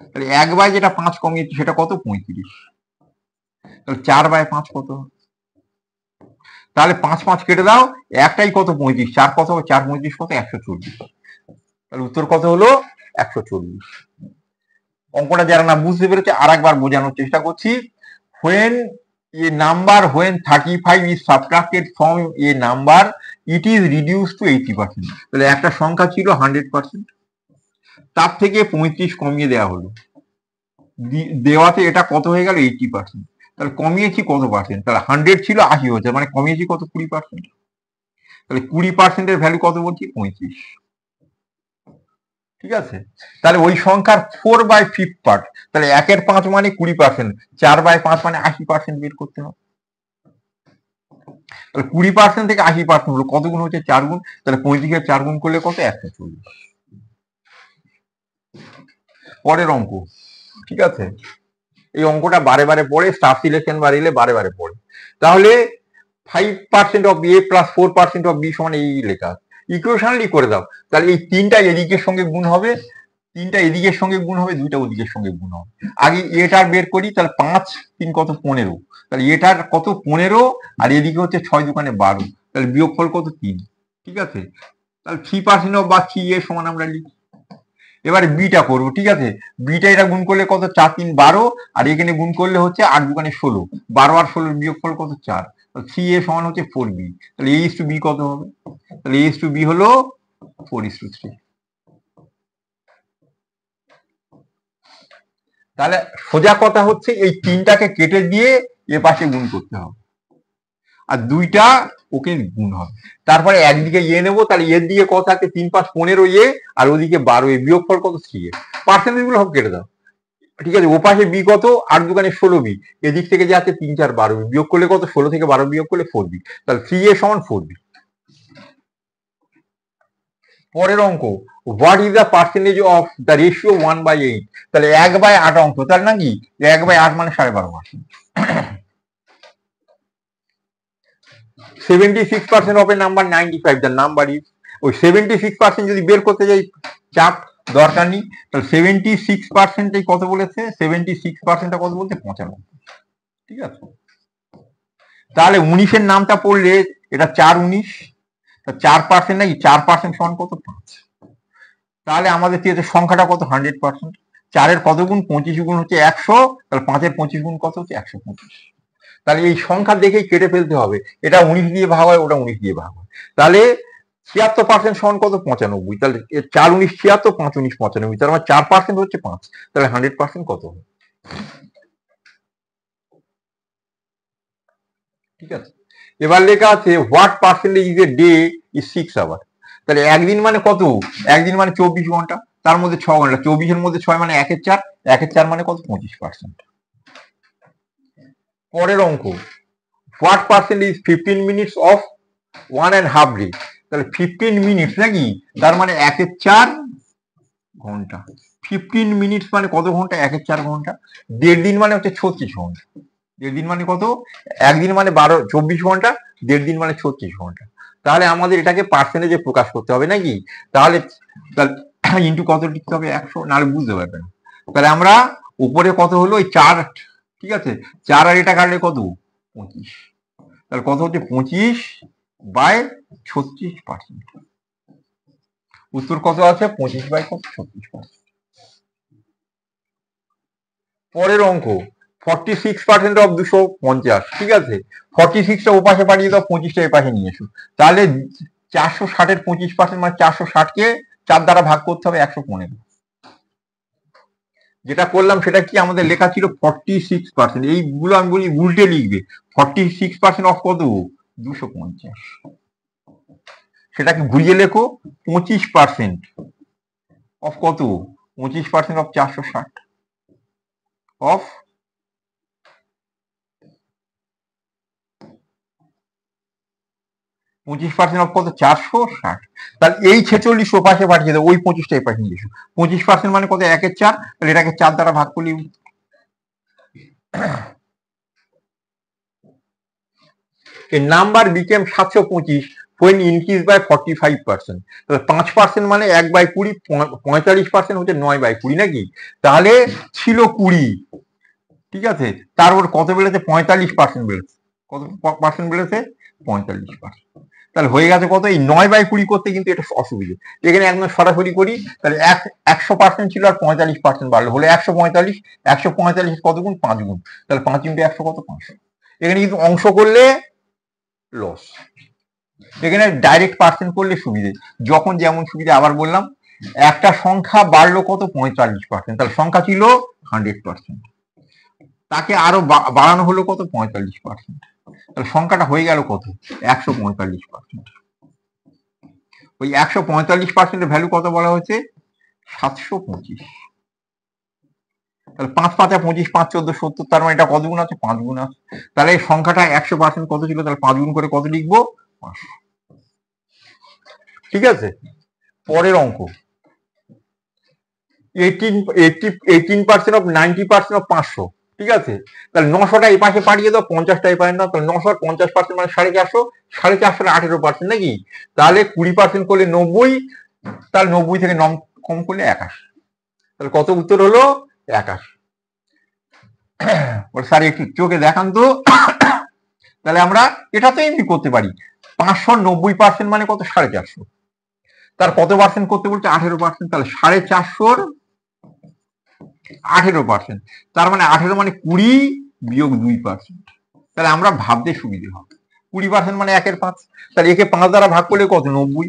তাহলে 1/5 কমিয়েছি, সেটা কত? 35। তাহলে 4/5 কত? তাহলে 5 কেটে দাও, একটাই কত? 35। 4 কত? 4 35 কত? 140। তাহলে উত্তর কত হলো? 140। অঙ্কটা যারা না বুঝতে পেরেছে আর একবার বোঝানোর চেষ্টা করছি। when a number when 35 is subtracted from a number it is reduced to 80%। তাহলে একটা সংখ্যা ছিল 100%, তার থেকে 35 কমিয়ে দেওয়া হলো, দেওয়াতে এটা কত হয়ে গেল? 80%। তাহলে কমিয়েছি কত পার্সেন্ট? তাহলে 100 ছিল 80 হচ্ছে, মানে কমিয়েছি কত? 20%। তাহলে 20%-এর ভ্যালু কত বলছি? 35। ঠিক আছে, তাহলে ওই সংখ্যার 4/5 পার্ট, তাহলে 1/5 মানে 20%, 4/5 মানে 80% বের করতে হবে। তাহলে 20% থেকে 80% হলো কত গুণ হচ্ছে? 4 গুণ। তাহলে 35-এর 4 গুণ করলে কত? 140। পরের অঙ্ক, ঠিক আছে, এই অঙ্কটা বারে বারে পড়ে, স্টাফ সিলেকশন বাড়িলে বারে বারে পড়ে। তাহলে 5% of a plus 4% of B সমান এই লেখা, ইকুয়েশনালি করে দাও। তাহলে এই 3টা এদিকের সঙ্গে গুণ হবে, 3টা এদিকের সঙ্গে গুণ হবে, 2টা ওদিকের সঙ্গে গুণ হবে। আগে এটার বের করি, তাহলে 5 3 কত? 15। তাহলে এটার কত? 15, আর এদিকে হচ্ছে 6 2 12, তাহলে বিয়োগফল কত? 3। ঠিক আছে, তাহলে 3% অফ বা 3 এ সমান আমরা লিখি। এবারে বিটা করবো, ঠিক আছে, বিটা এটা গুণ করলে কত? 4 3 12, আর এখানে গুণ করলে হচ্ছে 8 2 16, 12 আর 16 বিয়োগফল কত? 4। 3 এ সমান হচ্ছে 4b। তাহলে a is to b কত হবে? তাহলে a is to b হলো 4:3। তাহলে সোজা কথা হচ্ছে এই 3টাকে কেটে দিয়ে এ পাশে গুণ করতে হবে, আর 2টা ওকে গুণ হবে। তারপরে একদিকে এ নেবো, তাহলে এর দিকে কত থাকে? 3 5 15 এ, আর ওদিকে 12 এ, বিয়োগফল কত? 3 এ। পার্সেন্টেজ গুলো সব কেটে দাও। ঠিক আছে, ও পাশে বি কত? 8 2 16 বি, এদিক থেকে যাচ্ছে 3 4 12 বি, বিয়োগ করলে কত? 16 থেকে 12 বিয়োগ করলে 4 বি। তাহলে 3 এ সমান 4 বি। পরের অঙ্ক, what is the percentage of the ratio 1/8? তাহলে 1/8 অঙ্ক, তাহলে নাকি 1/8 মানে 12.5%। 76% of a number 95, the number is, ওই 76% যদি বের করতে যাই চাপ দরকার নেই। তাহলে 76% কত বলেছে? 76% কত বলছে? 95। ঠিক আছে, তাহলে 19-এর নামটা পড়লে এটা 4 19, 4% নাকি 4% সমান কত? 5। তাহলে আমাদের সংখ্যাটা কত? 100%। 4-এর কত গুণ? 25 গুণ হচ্ছে 100, তাহলে 5-এর 25 গুণ কত হচ্ছে? 125। তাহলে এই সংখ্যা দেখেই কেটে ফেলতে হবে, এটা 19 দিয়ে ভাগ হয়, ওটা 19 দিয়ে ভাগ হয়। তাহলে 76% সমান কত? 95। তাহলে 4 19 76, 5 19 95, তার মানে 4% হচ্ছে 5। তাহলে 100% কত হবে? ঠিক আছে, এবার লেখা আছে what percentage is a day is 6 hour. তাহলে একদিন মানে কত? একদিন মানে 24 ঘন্টা, তার মধ্যে 6 ঘন্টা, 24-এর মধ্যে 6 মানে 1/4, 1/4 মানে কত? 25%। পরের অঙ্ক, what percent is 15 minutes of 1.5 day? তাহলে 15 মিনিটস নাকি, তার মানে 1/4 ঘন্টা। 15 মিনিটস মানে কত ঘন্টা? 1/4 ঘন্টা। 1.5 দিন মানে হচ্ছে 36 ঘন্টা। দেড় দিন মানে কত? একদিন মানে 24 ঘন্টা, দেড় দিন মানে 36 ঘন্টা। তাহলে আমাদের এটাকে পার্সেন্টেজে প্রকাশ করতে হবে নাকি? তাহলে ইন্টু কত লিখতে হবে? 100, নাহলে বুঝতে পারবে না। তাহলে আমরা উপরে কত হলো? ওই 4, ঠিক আছে, 4 আর এটা কাটলে কত? 25। তাহলে কত হচ্ছে? 25/36%। উত্তর কত আছে? 25/36%। পরের অঙ্ক, 46% অফ 250, ঠিক আছে, 46টা ওপাশে পাঠিয়ে দাও, 25টা এপাশে নিয়ে এসো। তাহলে 460-এর 25% মানে 460-কে 4 দ্বারা ভাগ করতে হবে 115। যেটা করলাম সেটা কি? আমাদের লেখা ছিল 46%, এইগুলো আমি বলি উল্টে লিখবে। 46% অফ কত? 250। সেটাকে ঘুরিয়ে লেখো 25% অফ কত? 25% অফ 460 অফ 25% অফ কত? 460। তাহলে এই 46 ওপাশে পাঠিয়ে দেবো, ওই 25টা এপাশে নিয়ে এসো। 25% মানে কত? 1/4। তাহলে এটাকে 4 দ্বারা ভাগ করলে a number became 725 when increased by 45%. তাহলে 5% মানে 1/20, 45% হচ্ছে 9/20 নাকি? তাহলে ছিল 20, ঠিক আছে, তার উপর কত বেড়েছে? 45% বেড়েছে। কত পার্সেন্ট বেড়েছে? 45%। তাহলে হয়ে গেছে কত? এই 9/20 করতে কিন্তু এটা অসুবিধে। এখানে একদম সরাসরি করি, তাহলে 100% ছিল আর 45% বাড়লো, হলো 145। 145 কত গুণ? 5 গুণ। তাহলে 5 × 100 কত? 500। এখানে কিন্তু অংশ করলে লস, এখানে ডাইরেক্ট পার্সেন্ট করলে সুবিধে, যখন যেমন সুবিধা। আবার বললাম, একটা সংখ্যা বাড়লো কত? 45%। তাহলে সংখ্যা ছিল 100%, তাকে আরো বাড়ানো হলো কত? 45%। তাহলে সংখ্যাটা হয়ে গেল কত? 145%। ওই 145%-এর ভ্যালু কত বলা হয়েছে? 725। তাহলে 5 5 25, 5 14 70, তার মানে এটা কত গুণ আছে? 5 গুণ আছে। তাহলে এই সংখ্যাটা 100% কত ছিল? তাহলে 5 গুণ করে কত লিখবো? 500। ঠিক আছে, পরের অঙ্ক, 18% অফ 90% অফ 500, ঠিক আছে, তাহলে 900টা এই পাশে পাঠিয়ে দাও, 50টা এই পাশে দাও। তাহলে 900 50% মানে 450, 450 18% নাকি? তাহলে 20% করলে 90, তাহলে 90 থেকে 9 কম করলে 81। তাহলে কত উত্তর হলো? 81। স্যার একটু চোখে দেখান তো। তাহলে আমরা এটা তো এমনি করতে পারি, 590% মানে কত? 450। তার কত পার্সেন্ট করতে বলছে? 18%। তাহলে 450-র 18%, তার মানে 18 মানে 20 বিয়োগ 2%। তাহলে আমরা ভাবতে সুবিধে হবে। 20% মানে 1/5। তাহলে একে 5 দ্বারা ভাগ করলে কত? 90।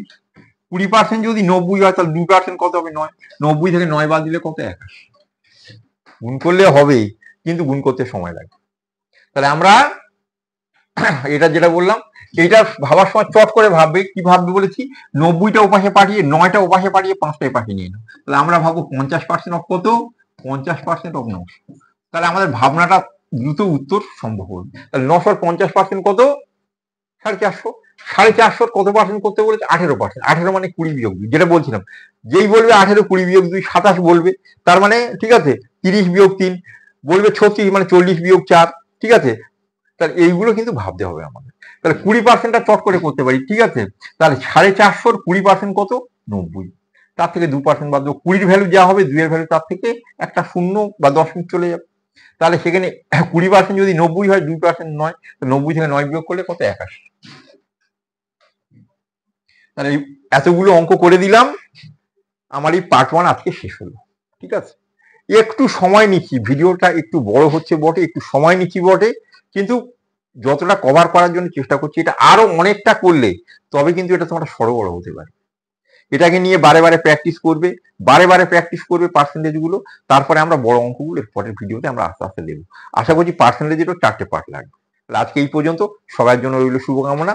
20% যদি 90 হয় তাহলে 2% কত হবে? 9। 90 থেকে 9 বাদ দিলে কত? 81। গুণ করলে হবে, কিন্তু গুণ করতে সময় লাগে। তাহলে আমরা এটা যেটা বললাম, এটা ভাবার সময় চট করে ভাববে। কি ভাববে বলেছি? 90টা ওপাশে পাঠিয়ে, 9টা ওপাশে পাঠিয়ে 5টা এপাশে নিয়ে নাও। তাহলে আমরা ভাববো 50% অফ কত? 50% অফ 900। তাহলে আমাদের ভাবনাটা দ্রুত উত্তর সম্ভব হবে। তাহলে 900-র 50% কত? 450। 450 কত পার্সেন্ট করতে বলেছে? 18%। 18 মানে 20 বিয়োগ 2, যেটা বলছিলাম। যেই বলবে 18 20 বিয়োগ 2 27 বলবে, তার মানে ঠিক আছে 30 বিয়োগ 3 বলবে 36 মানে 40 বিয়োগ 4, ঠিক আছে। তাহলে এইগুলো কিন্তু ভাবতে হবে আমাদের। তাহলে 20%টা চট করে করতে পারি, ঠিক আছে। তাহলে 450-র 20% কত? 90। তার থেকে 2% বাদ দেবো, 20-র ভ্যালু যা হবে 2-এর ভ্যালু তার থেকে একটা শূন্য বা দশমিক চলে যাবে। তাহলে সেখানে 20% যদি 90 হয়, 2% 9, 90 থেকে 9 বিয়োগ করলে কত? 81। তাহলে এতগুলো অঙ্ক করে দিলাম, আমার এই পার্ট 1 আজকে শেষ হলো, ঠিক আছে। একটু সময় নিচ্ছি, ভিডিওটা একটু বড় হচ্ছে বটে, একটু সময় নিচ্ছি বটে, কিন্তু যতটা কভার করার জন্য চেষ্টা করছি। এটা আরো অনেকটা করলে তবে কিন্তু এটা তোমরা সরবরাহ হতে পারে। এটাকে নিয়ে বারে বারে প্র্যাকটিস করবে, বারে বারে প্র্যাকটিস করবে পার্সেন্টেজ গুলো। তারপরে আমরা বড় অঙ্কগুলো পরের ভিডিওতে আমরা আস্তে আস্তে দেবো। আশা করছি পার্সেন্টেজেরও 4টে পার্ট লাগবে। আজকে এই পর্যন্ত, সবার জন্য রইল শুভকামনা।